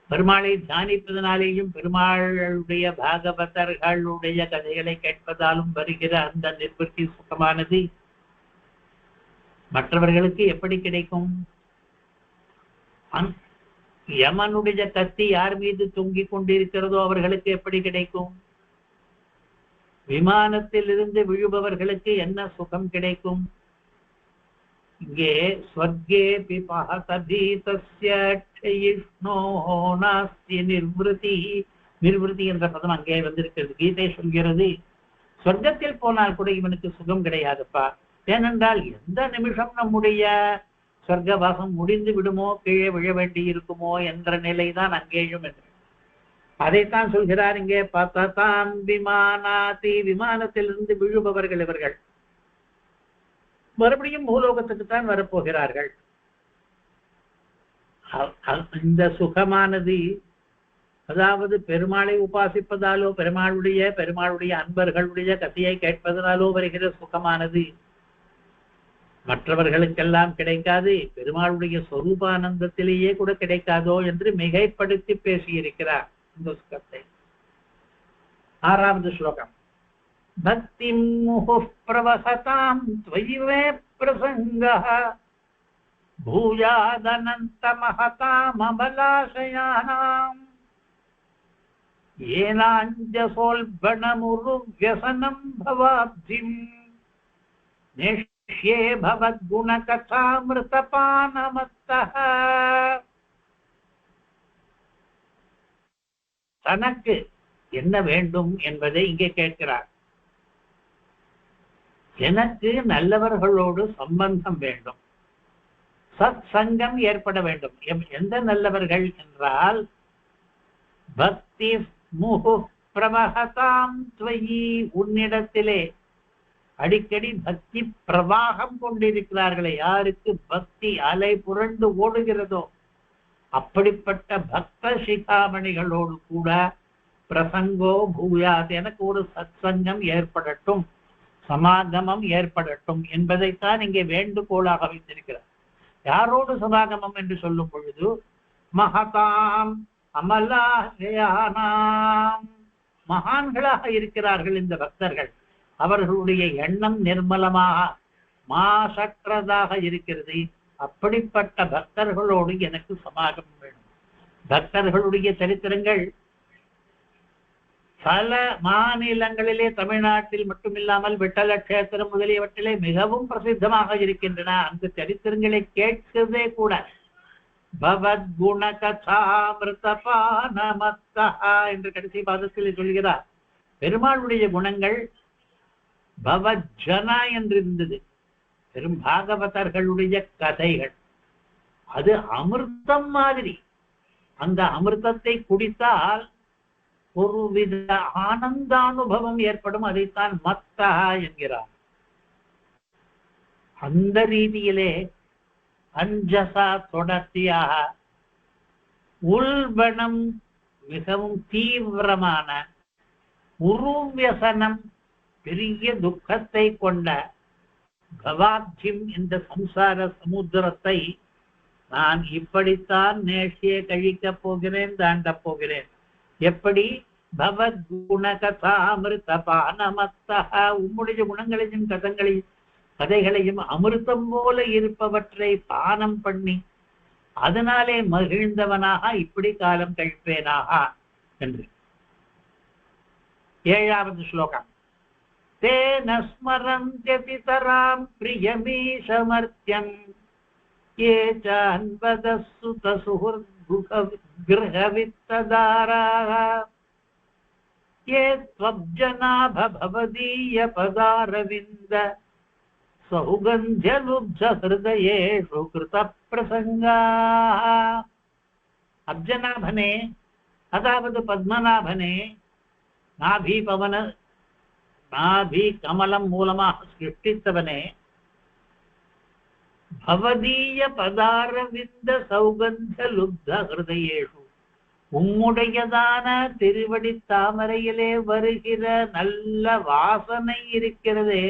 பெருமாளை தியானிப்பதனாலேயும் பெருமாளுடைய பாகவதர்களுடைய கதைகளை கேட்பதாலும் வருகிற அந்த நிர்வர்த்தி சுகமானது மற்றவர்களுக்கு எப்படி கிடைக்கும்? யமனுடைய கத்தி யார் மீது தொங்கிக் கொண்டிருக்கிறதோ அவர்களுக்கு எப்படி கிடைக்கும்? விமானத்தில் இருந்து விழுபவர்களுக்கு என்ன சுகம் கிடைக்கும்? இங்கே ஸ்வர்கே பிபஹதபீதஸ்ய க்ஷயிஷ்ணோ நாஸ்தி நிர்வൃதி, நிர்வൃதி என்ற பதம் அங்கே வந்திருக்கிறது. கீதை சொல்கிறது, சொர்க்கத்தில் போனால் கூட இவனுக்கு சுகம் கிடையாதுப்பா. ஏனென்றால் எந்த நிமிஷம் நம்முடைய சொர்க்கவாசம் முடிந்து விடுமோ, கீழே விழ வேண்டி இருக்குமோ என்ற நிலைதான் அங்கேயும் என்று அதைத்தான் சொல்கிறார் இங்கே. பததாம் விமானாதி, விமானத்திலிருந்து விழுபவர்கள் இவர்கள் மறுபடியும் பூலோகத்துக்கு தான் வரப்போகிறார்கள். இந்த சுகமானது, அதாவது பெருமாளை உபாசிப்பதாலோ பெருமாளுடைய அன்பர்களுடைய கதையை கேட்பதனாலோ வருகிற சுகமானது மற்றவர்களுக்கெல்லாம் கிடைக்காது, பெருமாளுடைய சொரூபானந்தத்திலேயே கூட கிடைக்காதோ என்று மிகைப்படுத்தி பேசியிருக்கிறார் இந்த சுகத்தை. 6வது ஸ்லோகம். பக்திம் முஹுः பிரவசதாம் த்வயிவே பிரசங்கः பூயாதனந்த மஹதாம் அமலாசயானாம் ஏனாஞ்சசோல்பணமுரு வ்யசனம் பவாப்திம் நேஷ்யே பவத்குணகதாமிருதபானமத்தः. தனக்கு என்ன வேண்டும் என்பதை இங்கே கேட்கிறார். எனக்கு நல்லவர்களோடு சம்பந்தம் வேண்டும், சத் சங்கம் ஏற்பட வேண்டும். எந்த நல்லவர்கள் என்றால், பக்தி முஹு பிரவஹதாம் த்வயி, உன்னிடத்திலே அடிக்கடி பக்தி பிரவாகம் கொண்டிருக்கிறார்களே, யாருக்கு பக்தி அலை புரண்டு ஓடுகிறதோ அப்படிப்பட்ட பக்த சிகாமணிகளோடு கூட பிரசங்கோ பூயாத், எனக்கு ஒரு சத்சங்கம் ஏற்படட்டும், சமாகமம் ஏற்படட்டும் என்பதைத்தான் இங்கே வேண்டுகோளாக வைத்திருக்கிறார். யாரோடு சமாகமம் என்று சொல்லும் பொழுது, மகதாம் அமலாஹயானாம், மகான்களாக இருக்கிறார்கள் இந்த பக்தர்கள், அவர்களுடைய எண்ணம் நிர்மலமாக மாசற்றதாக இருக்கிறது, அப்படிப்பட்ட பக்தர்களோடு எனக்கு சமாகமம் வேணும். பக்தர்களுடைய சரித்திரங்கள் பல மாநிலங்களிலே, தமிழ்நாட்டில் மட்டுமில்லாமல் விட்டல கஷேத்திரம் முதலியவற்றிலே மிகவும் பிரசித்தமாக இருக்கின்றன. அந்த சரித்திரங்களை கேட்கவே கூட பவத் குண கதாமிருதபானமத்தா என்று கடைசி பாதத்தில் சொல்கிறார். பெருமாளுடைய குணங்கள் பவஜனா என்று இருந்தது. பெரும் பாகவதர்களுடைய கதைகள் அது அமிர்தம் மாதிரி. அந்த அமிர்தத்தை குடித்தால் ஒருவித ஆனந்தானுபவம் ஏற்படும். அதைத்தான் மத்தா என்கிறார். அந்த ரீதியிலே அஞ்சசா தொடர்ச்சியாக உள்வனம் மிகவும் தீவிரமான உருவியசனம் பெரிய துக்கத்தை கொண்ட பவாப்ஜிம் இந்த சம்சார சமுத்திரத்தை நான் இப்படித்தான் நேசிய கழிக்கப் போகிறேன், தாண்டப் போகிறேன். எப்படி? பவத் குணகதாமிருதபானமத்தா, உம்முடைய குணங்களையும் கதைகளையும் அமிர்தம் போல இருப்பவற்றை பானம் பண்ணி அதனாலே மகிழ்ந்தவனாக இப்படி காலம் கழிப்பேனாக என்று. 7வது ஸ்லோகம். தேன ஸ்மரந்த்யதிதராம் பிரியமீஷமர்த்யம் ये चान्वदसुतसुहृद्गृहवित्तदाराः ये त्वब्जनाभवदीयपदारविन्द सौगन्ध्यलुब्धहृदयेषु कृतप्रसङ्गाः. அப்ஜநாபனே, அதாவது பத்மநாபனே, நாபி கமலம் மூலமாக சிருஷ்டித்தவனே, பவதீய பதாரவிந்த சௌகந்த லுப்த ஹிருதயேஷு, உம்முடையதான திருவடி தாமரையிலே வருகிற நல்ல வாசனை இருக்கிறதே,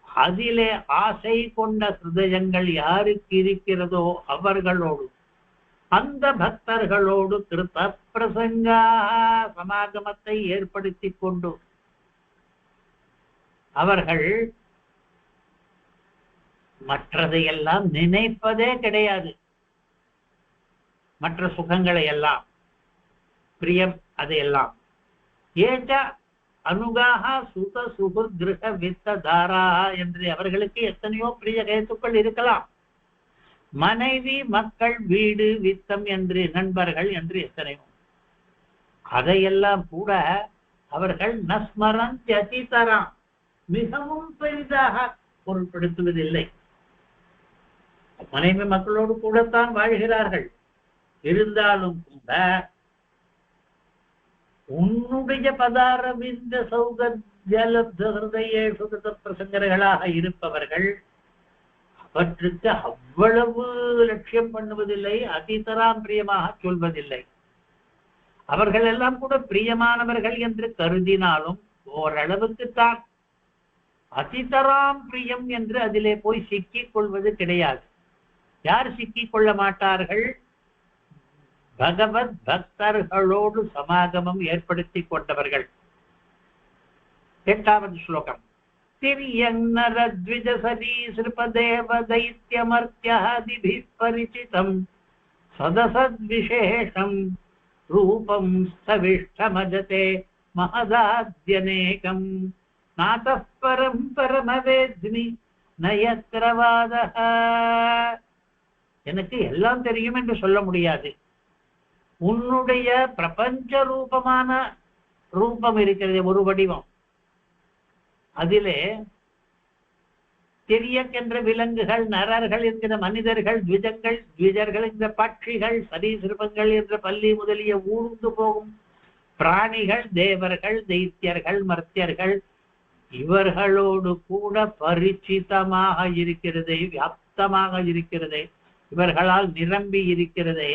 அதிலே ஆசை கொண்ட ஹிருதயங்கள் யாருக்கு இருக்கிறதோ அவர்களோடு, அந்த பக்தர்களோடு கிருத்த பிரசங்கா சமாகமத்தை ஏற்படுத்தி கொண்டு அவர்கள் மற்றதையெல்லாம் நினைப்பதே கிடையாது. மற்ற சுகங்களை எல்லாம், பிரியம் அதையெல்லாம். ஏஜ அனுகாக சுத சுகுர் கிரக வித்த தாரா என்று அவர்களுக்கு எத்தனையோ பிரிய கேத்துக்கள் இருக்கலாம். மனைவி, மக்கள், வீடு, வித்தம் என்று, நண்பர்கள் என்று எத்தனையோ. அதையெல்லாம் கூட அவர்கள் நஸ்மரந்த்யதிதராம் மிகவும் பெரிதாக பொருட்படுத்துவதில்லை. மனைவி மக்களோடு கூடத்தான் வாழ்கிறார்கள். இருந்தாலும் கூட உன்னுடைய பதாரவிந்த சௌகர்ய சுகத பிரசங்கர்களாக இருப்பவர்கள் அவற்றுக்கு அவ்வளவு லட்சியம் பண்ணுவதில்லை, அதிதராம் பிரியமாக சொல்வதில்லை. அவர்கள் எல்லாம் கூட பிரியமானவர்கள் என்று கருதினாலும் ஓரளவுக்குத்தான். அதிதராம் பிரியம் என்று அதிலே போய் சிக்கிக் கொள்வது கிடையாது. யார் சிக்கிக் கொள்ள மாட்டார்கள்? பகவத் பக்தர்களோடு சமாகமம் ஏற்படுத்தி கொண்டவர்கள். 8வது ஸ்லோகம். திரியன்னரத்விஜசரீஸ்ருபதேவதைத்யமர்த்யாதிபிः பரிசிதம் சதசத்விசேஷம் ரூபம் ஸ்தவிஷ்டமஜதே மகதாத்யநேகம் நாதः பரம் பரமவேத்மி நயத்ரவாதः. எனக்கு எல்லாம் தெரியும் என்று சொல்ல முடியாது. உன்னுடைய பிரபஞ்ச ரூபமான ரூபம் இருக்கிறது, ஒரு வடிவம். அதிலே தெரியக்கின்ற விலங்குகள், நரர்கள் என்கிற மனிதர்கள், த்விஜர்கள் என்ற பட்சிகள், சரீசிருபங்கள் என்ற பல்லி முதலிய ஊர்ந்து போகும் பிராணிகள், தேவர்கள், தைத்தியர்கள், மர்த்தியர்கள், இவர்களோடு கூட பரிச்சிதமாக இருக்கிறதே, வியாப்தமாக இருக்கிறதே, இவர்களால் நிரம்பி இருக்கிறதே.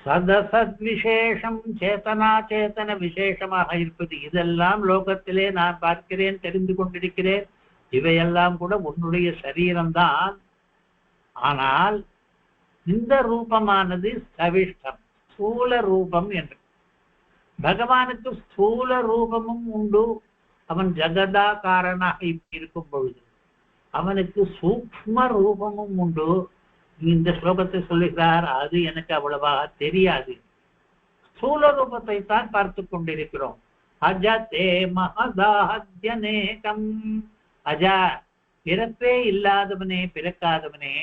சதசத் விசேஷம், சேத்தனா சேத்தன விசேஷமாக இருப்பது, இதெல்லாம் லோகத்திலே நான் பார்க்கிறேன், தெரிந்து கொண்டிருக்கிறேன். இவையெல்லாம் கூட உன்னுடைய சரீரம்தான். ஆனால் இந்த ரூபமானது ஸ்தவிஷ்டம், ஸ்தூல ரூபம் என்று. பகவானுக்கு ஸ்தூல ரூபமும் உண்டு. அவன் ஜகதாகாரனாக இருக்கும் பொழுது அவனுக்கு சூக்ஷ்ம ரூபமும் உண்டு. இந்த ஸ்லோகத்தை சொல்லுகிறார், அது எனக்கு அவ்வளவா தெரியாது. ஸ்தூல ரூபத்தை தான் பார்த்து கொண்டிருக்கிறோம். அஜதே மகதாத்யநேகம். அஜா, பிறப்பே இல்லாதவனே, பிறக்காதவனே,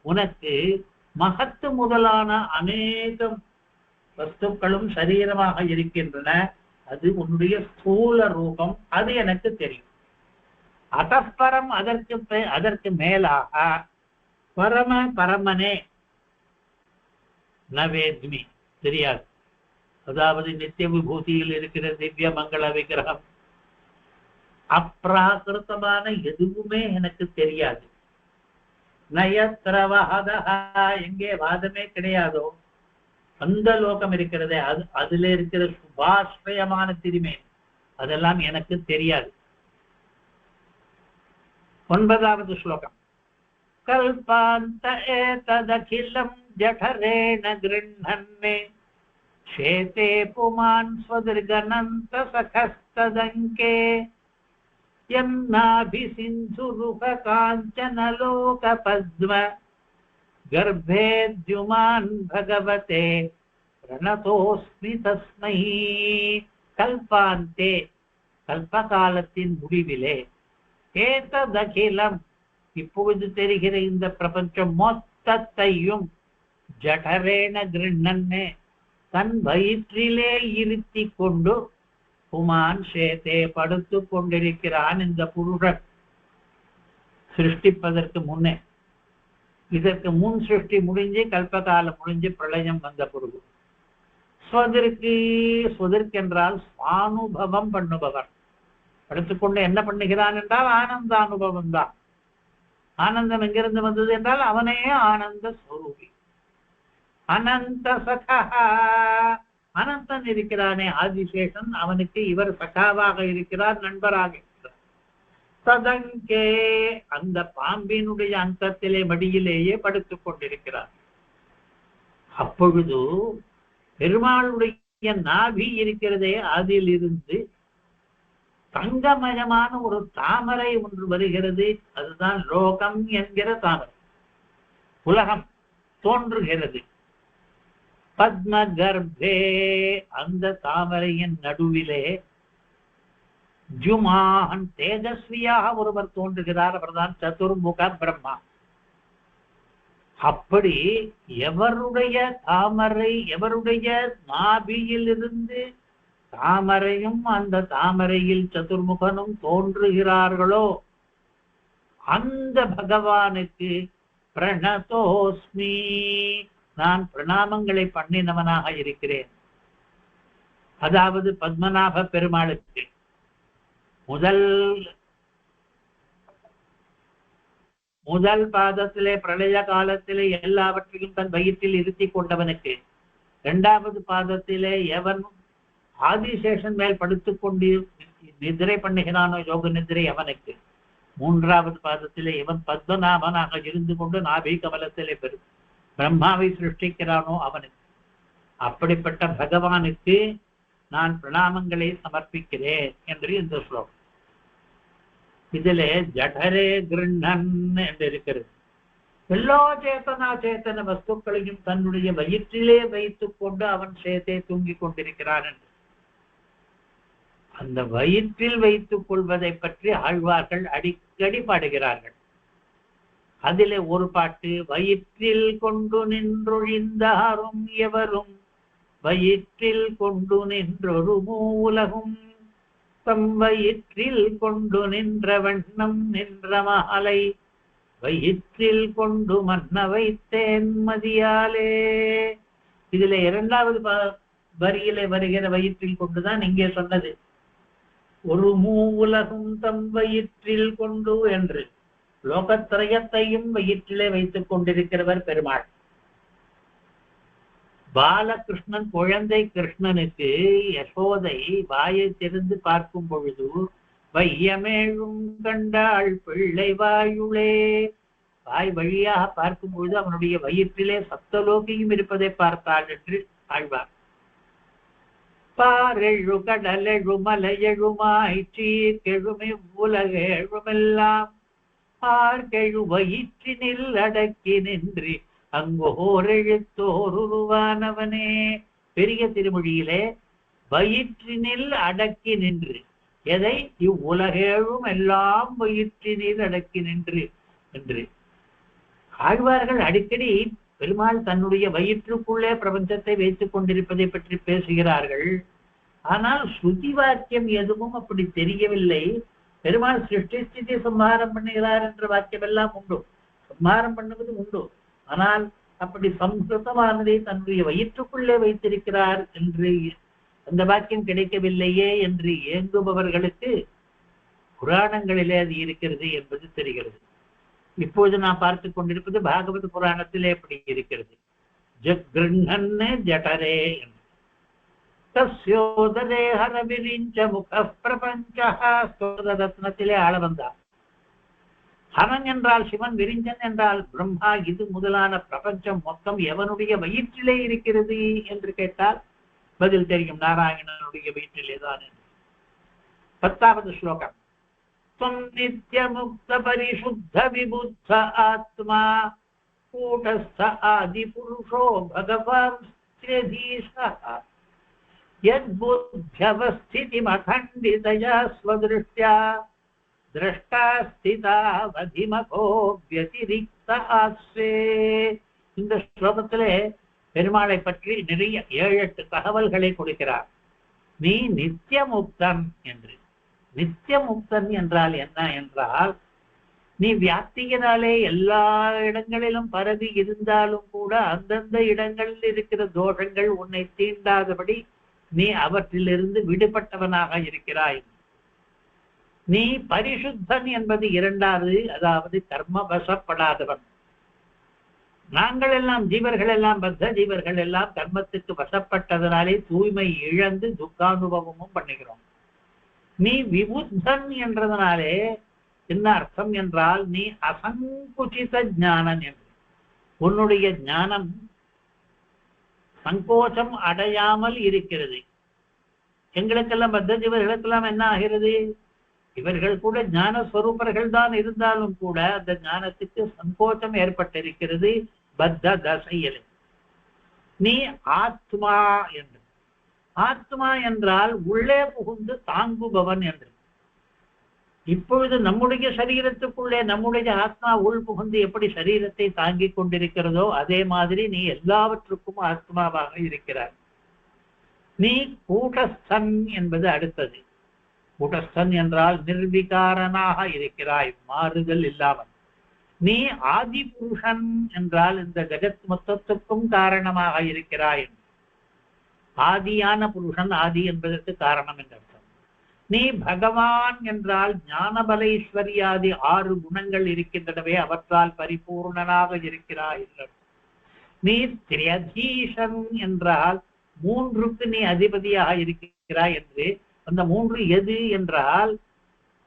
உனக்கு மகத்து முதலான அநேகம் வஸ்துக்களும் சரீரமாக இருக்கின்றன. அது உன்னுடைய ஸ்தூல ரூபம், அது எனக்கு தெரியும். அதப்பரம், அதற்கு மேலாக பரமனே நவேத்மி, தெரியாது. அதாவது நித்திய விபூதியில் இருக்கிற திவ்ய மங்கள விக்கிரகம், அப்பிராகிருத்தமான எதுவுமே எனக்கு தெரியாது. நயத்ரவாத, எங்கே வாதமே கிடையாதோ அந்த லோகம் இருக்கிறதே, அதுல இருக்கிற சுபாஸ்ரயமான திருமே, அதெல்லாம் எனக்கு தெரியாது. 9வது ஸ்லோகம். கல்பாந்த ஏததகிலம் ஜடரேண கிருண்ணன்னே சேதே புமான் ஸ்வதிர்கனந்த சகஸ்ததங்கே யன்னாபி சிந்துருக காஞ்சனலோக பத்ம கர்ப்பேத்யுமான் பகவதே பிரணதோஸ்மி தஸ்மை. கல்பாந்தே, கல்பகாலத்தின் முடிவிலே, ஏததகிலம், இப்பொழுது தெரிகிற இந்த பிரபஞ்சம் மொத்தத்தையும், ஜடரேன கிருண்ணன்னே, தன் வயிற்றிலே இருத்தி கொண்டு, புமான் சேதே, படுத்து கொண்டிருக்கிறான் இந்த புருஷன். சிருஷ்டிப்பதற்கு முன்னே, இதற்கு முன் சிருஷ்டி முடிஞ்சு கல்பகாலம் முடிஞ்சு பிரளயம் வந்த பொருள். ஸ்வதற்கென்றால் சுவானுபவம் பண்ணுபவர். படுத்துக்கொண்டு என்ன பண்ணுகிறான் என்றால் ஆனந்த அனுபவம் தான். ஆனந்தம் எங்கிருந்து வந்தது என்றால் அவனே ஆனந்த ஸ்வரூபி. அனந்த சகா, அனந்தன் இருக்கிறானே ஆதிசேஷன், அவனுக்கு இவர் சகாவாக இருக்கிறார், நண்பராக இருக்கிறார். சதங்கே, அந்த பாம்பினுடைய அந்தத்திலே மடியிலேயே படுத்துக் கொண்டிருக்கிறார். அப்பொழுது பெருமாளுடைய நாபி இருக்கிறதே, அதில் இருந்து தங்கமயமான ஒரு தாமரை ஒன்று வருகிறது. அதுதான் லோகம் என்கிற தாமரை, உலகம் தோன்றுகிறது. பத்ம கர்ப்பே, அந்த தாமரையின் நடுவிலே ஜுமான், தேஜஸ்வியாக ஒருவர் தோன்றுகிறார். அவர்தான் சதுர்முக பிரம்மா. அப்படி எவருடைய தாமரை, எவருடைய நாபியிலிருந்து தாமரையும் அந்த தாமரையில் சதுர்முகனும் தோன்றுகிறார்களோ அந்த பகவானுக்கு பிரணதோஸ்மி, நான் பிரணாமங்களை பண்ணினவனாக இருக்கிறேன். அதாவது பத்மநாப பெருமாளுக்கு முதல் பாதத்திலே பிரளய காலத்திலே எல்லாவற்றையும் தன் வயிற்றில் இருத்தி கொண்டவனுக்கு, 2வது பாதத்திலே எவன் ஆதிசேஷன் மேல் படுத்துக் கொண்டு நிதிரை பண்ணுகிறானோ யோக நிதிரை அவனுக்கு, 3வது பாதத்திலே இவன் பத்மநாபனாக இருந்து கொண்டு நாபி கமலத்திலே பிரம்மாவை சிருஷ்டிக்கிறானோ அவனுக்கு. அப்படிப்பட்ட பகவானுக்கு நான் பிரணாமங்களை சமர்ப்பிக்கிறேன் என்று இந்த ஸ்லோகம். இதிலே ஜடரே கிருண்ணன் என்று இருக்கிறது. எல்லா சேத்தன வஸ்துக்களையும் தன்னுடைய வயிற்றிலே வைத்துக் கொண்டு அவன் சேத்தை தூங்கிக் கொண்டிருக்கிறான் என்று. அந்த வயிற்றில் வைத்துக் கொள்வதை பற்றி ஆழ்வார்கள் அடிக்கடி பாடுகிறார்கள். அதிலே ஒரு பாட்டு, வயிற்றில் கொண்டு நின்றொழிந்தாரும் எவரும் வயிற்றில் கொண்டு நின்றொரு மூலகும் தம் வயிற்றில் கொண்டு நின்ற வண்ணம் நின்ற மாலை வயிற்றில் கொண்டு மன்ன வைத்தேன் மதியாலே. இதுல 2வது வரியிலே வருகிற வயிற்றில் கொண்டுதான் இங்கே சொன்னது. ஒரு மூலகும் தம் வயிற்றில் கொண்டு என்று லோகத்திரயத்தையும் வயிற்றிலே வைத்துக் கொண்டிருக்கிறவர் பெருமாள். பாலகிருஷ்ணன், குழந்தை கிருஷ்ணனுக்கு யசோதை வாயை திறந்து பார்க்கும் பொழுது வையமேழும் கண்டாள் பிள்ளை வாயுளே, வாய் வழியாக பார்க்கும் பொழுது அவனுடைய வயிற்றிலே சப்தலோகியும் இருப்பதை பார்த்தாள் என்று ஆழ்வார். பாரெழு கடலெழு மலையெழுமாய் சீர்கெழுமி உலகெழுமெல்லாம் ஆர்கெழு வயிற்றினில் அடக்கி நின்று அங்கோர் எழுத்தோர் உருவானவனே. பெரிய திருமொழியிலே வயிற்றினில் அடக்கி நின்று, எதை? இவ்வுலகேழும் எல்லாம் வயிற்றினில் அடக்கி நின்று என்று ஆழ்வார்கள் அடிக்கடி பெருமாள் தன்னுடைய வயிற்றுக்குள்ளே பிரபஞ்சத்தை வைத்துக் கொண்டிருப்பதை பற்றி பேசுகிறார்கள். ஆனால் ஸ்ருதி வாக்கியம் எதுவும் அப்படி தெரியவில்லை. பெருமாள் சிருஷ்டி ஸ்திதி சம்ஹாரம் பண்ணுகிறார் என்ற வாக்கியம் எல்லாம் உண்டு, சம்ஹாரம் பண்ணுவது உண்டு. ஆனால் அப்படி சம்ஸ்கிருதமானதை தன்னுடைய வயிற்றுக்குள்ளே வைத்திருக்கிறார் என்று அந்த வாக்கியம் கிடைக்கவில்லையே என்று ஏங்குபவர்களுக்கு புராணங்களிலே அது இருக்கிறது என்பது தெரிகிறது. இப்போது நான் பார்த்து கொண்டிருப்பது பாகவத புராணத்திலே எப்படி இருக்கிறது. ஜக்ருண்ணன்னு ஜடரே தஸ்யோதரே ஹரவிரிஞ்ச முக பிரபஞ்ச ரத்னத்திலே ஆள வந்தார். ஹரன் என்றால் சிவன், விரிஞ்சன் என்றால் பிரம்மா. இது முதலான பிரபஞ்சம் மொத்தம் எவனுடைய வயிற்றிலே இருக்கிறது என்று கேட்டால் பதில் தெரியும், நாராயணனுடைய வயிற்றிலேதான். 10வது ஸ்லோகம். நித்ய முக்த பரிசுத்த விபுத்த ஆத்மா கூட்டஸ்த ஆதி புருஷோ பகவான் யத்புத்யவஸ்திதிமகண்டிதயா ஸ்வத்ருஷ்ட்யா திரஷ்டா ஸ்திதாவதிமகோ வ்யதிரிக்த ஆஸ்வே. இந்த ஸ்லோகத்திலே பெருமாளை பற்றி நிறைய 7-8 தகவல்களை கொடுக்கிறார். நீ நித்தியமுக்தன் என்று. நித்தியமுக்தன் என்றால் என்ன என்றால், நீ வியாப்தியினாலே எல்லா இடங்களிலும் பரவி இருந்தாலும் கூட அந்தந்த இடங்களில் இருக்கிற தோஷங்கள் உன்னை தீண்டாதபடி நீ அவற்றிலிருந்து விடுபட்டவனாக இருக்கிறாய். நீ பரிசுத்தன் என்பது 2வது, அதாவது கர்ம வசப்படாதவன். நாங்கள் எல்லாம் ஜீவர்கள் எல்லாம் பத்த ஜீவர்கள் எல்லாம் கர்மத்துக்கு வசப்பட்டதனாலே தூய்மை இழந்து துக்கானுபவமும் பண்ணுகிறோம். நீ விபுத்தன் என்றதனாலே என்ன அர்த்தம் என்றால், நீ அசங்குச்சித ஞானன் என்று. உன்னுடைய ஞானம் சங்கோச்சம் அடையாமல் இருக்கிறது. எங்களுக்கெல்லாம் பத்த ஜீவர்களுக்கெல்லாம் என்ன ஆகிறது? இவர்கள் கூட ஞான ஸ்வரூபர்கள் தான் இருந்தாலும் கூட அந்த ஞானத்துக்கு சங்கோச்சம் ஏற்பட்டிருக்கிறது பத்த தசையில். நீ ஆத்மா என்று. ஆத்மா என்றால் உள்ளே புகுந்து தாங்குபவன் என்று. இப்பொழுது நம்முடைய சரீரத்துக்குள்ளே நம்முடைய ஆத்மா உள் புகுந்து எப்படி சரீரத்தை தாங்கிக் கொண்டிருக்கிறதோ அதே மாதிரி நீ எல்லாவற்றுக்கும் ஆத்மாவாக இருக்கிறாய். நீ கூட்டஸ்தன் என்பது அடுத்தது. கூட்டஸ்தன் என்றால் நிர்விகாரனாக இருக்கிறாய், மாறுதல் இல்லாமல். நீ ஆதி புருஷன் என்றால் இந்த ஜகத் மொத்தத்துக்கும் காரணமாக இருக்கிறாய். ஆதியான புருஷன், ஆதி என்பதற்கு காரணம் என்ற அர்த்தம். நீ பகவான் என்றால் ஞானபலைஸ்வரியாதி 6 குணங்கள் இருக்கின்றனவே அவற்றால் பரிபூர்ணனாக இருக்கிறாய். நீ திரியதீசன் என்றால் 3க்கு நீ அதிபதியாக இருக்கிறாய் என்று. அந்த 3 எது என்றால்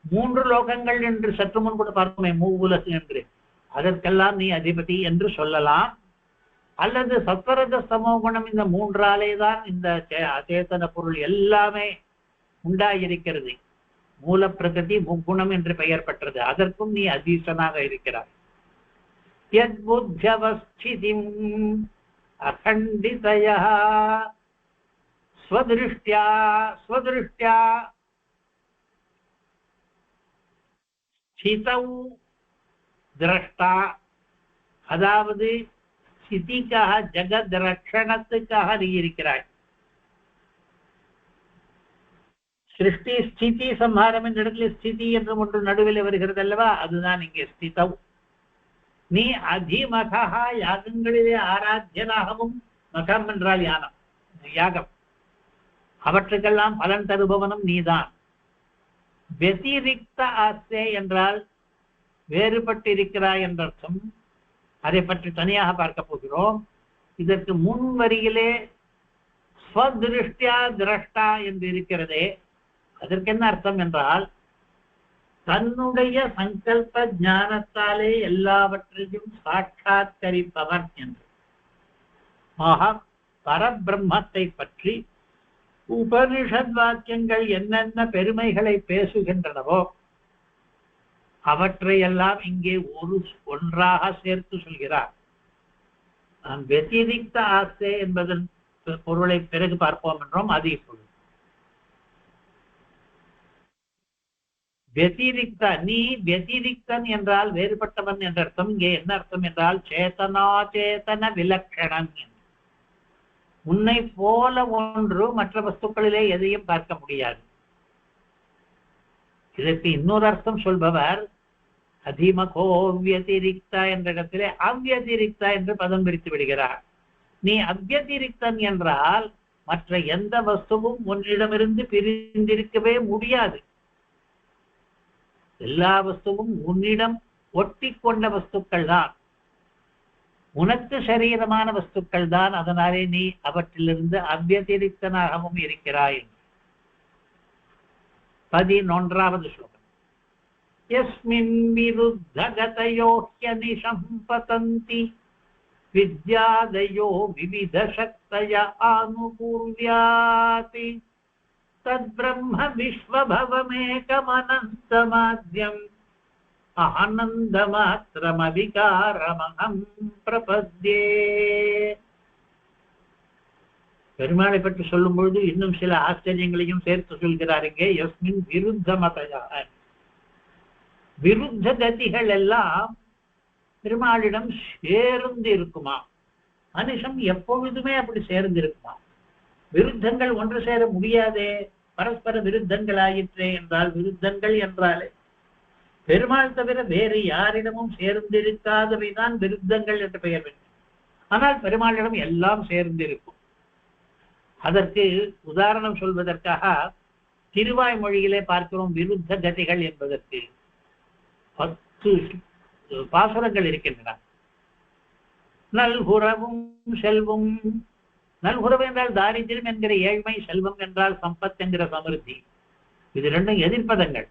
3 லோகங்கள் என்று சற்று முன் கூட பார்த்தோமே, மூவுலகு என்று. அதற்கெல்லாம் நீ அதிபதி என்று சொல்லலாம். அல்லது சத்வரஜ ஸ்தமோ குணம் இந்த 3ஆலே தான் இந்த அச்சேதன பொருள் எல்லாமே உண்டாயிருக்கிறது. மூல பிரகிருதி முக்குணம் என்று பெயர் பெற்றது. அதற்கும் நீ அதீசனாக இருக்கிறாய். யத்புத்யவஸ்திதிம் அகண்டிதயா ஸ்வதிருஷ்ட்யா ஸ்வதிருஷ்ட்யா ஸ்திதௌ திரஷ்டா, அதாவது ஸ்திதிக்காக ஜகத் ரட்சணத்துக்காக நீ இருக்கிறாய். சிருஷ்டி ஸ்திதி சம்ஹாரம் என்ற இடத்துல ஸ்திதி என்று ஒன்று நடுவில் வருகிறது அல்லவா, அதுதான் இங்கே ஸ்திதௌ. நீ அதிமகா, யாகங்களிலே ஆராத்தியனாகவும், மகம் என்றால் யானம் யாகம், அவற்றுக்கெல்லாம் பலன் தருபவனும் நீதான். வெதிரிக்த ஆஸ்தே என்றால் வேறுபட்டிருக்கிறாய் என்ற அர்த்தம். அதை பற்றி தனியாக பார்க்க போகிறோம். இதற்கு முன் வரியிலே ஸ்வதிருஷ்டியா திரஷ்டா என்று இருக்கிறதே, அதற்கு என்ன அர்த்தம் என்றால், தன்னுடைய சங்கல்ப ஞானத்தாலே எல்லாவற்றையும் சாட்சாத்கரிப்பவன் என்று. ஆக பரபிரம்மத்தை பற்றி உபனிஷத் வாக்கியங்கள் என்னென்ன பெருமைகளை பேசுகின்றனவோ அவற்றையெல்லாம் இங்கே ஒன்றாக சேர்த்து சொல்கிறார். நான் வெதிரிக்த ஆஸ்தே என்பதன் பொருளை பிறகு பார்ப்போம் என்றோம். அது இப்பொழுது வெதிரிக்த, நீ வெதிரிக்தன் என்றால் வேறுபட்டவன் என்ற அர்த்தம். இங்கே என்ன அர்த்தம் என்றால் சேதனாச்சேதன விலட்சணம். உன்னை போல ஒன்று மற்ற வஸ்துக்களிலே எதையும் பார்க்க முடியாது. இதற்கு இன்னொரு அர்த்தம் சொல்பவர் அதிமகோ வியதிரிக்தா என்ற இடத்திலே அவ்யதிரிக்தா என்று பதம் பிரித்து விடுகிறார். நீ அவ்யதிரிக்தன் என்றால் மற்ற எந்த வஸ்துவும் உன்னிடமிருந்து பிரிந்திருக்கவே முடியாது. எல்லா வஸ்துவும் உன்னிடம் ஒட்டி கொண்ட வஸ்துக்கள் தான், உனக்கு சரீரமான வஸ்துக்கள் தான். அதனாலே நீ அவற்றிலிருந்து அவ்யதிரிக்தனாகவும் இருக்கிறாய். 11வது ஸ்லோகம். யஸ்மின் விருத்தகதயோ ஹ்யநிஷம் பதந்தி வித்யாதயோ விவித சக்தய ஆனுபூர்வ்யாதி தத்பிரம்ம விஸ்வபவமேகமனந்தமாத்யம் ஆனந்தமாத்திரமவிகாரமஹம் பிரபத்யே. பெருமாளை பற்றி சொல்லும் பொழுது இன்னும் சில ஆச்சரியங்களையும் சேர்த்து சொல்கிறாருங்க. யஸ்மின் விருத்த மதயா, விருத்த கதிகள் எல்லாம் பெருமாளிடம் சேர்ந்து இருக்குமா? மனுஷன் எப்பொழுதுமே அப்படி சேர்ந்து இருக்குமா? விருத்தங்கள் ஒன்று சேர முடியாதே, பரஸ்பர விருத்தங்கள் ஆயிற்றே என்றால், விருத்தங்கள் என்றாலே பெருமாள் தவிர வேறு யாரிடமும் சேர்ந்திருக்காதவைதான் விருத்தங்கள் என்று பெயர் பெற்று. ஆனால் பெருமாளிடம் எல்லாம் சேர்ந்திருக்கும். அதற்கு உதாரணம் சொல்வதற்காக திருவாய்மொழியிலே பார்க்கிறோம். விருத்த கதிகள் என்பதற்கு 10 பாசுரங்கள் இருக்கின்றன. நல்குறவும் செல்வம். நல்குறவு என்றால் தாரித்திரம் என்கிற ஏழ்மை, செல்வம் என்றால் சம்பத் என்கிற சமிருத்தி. இது இரண்டும் எதிர்ப்பதங்கள்.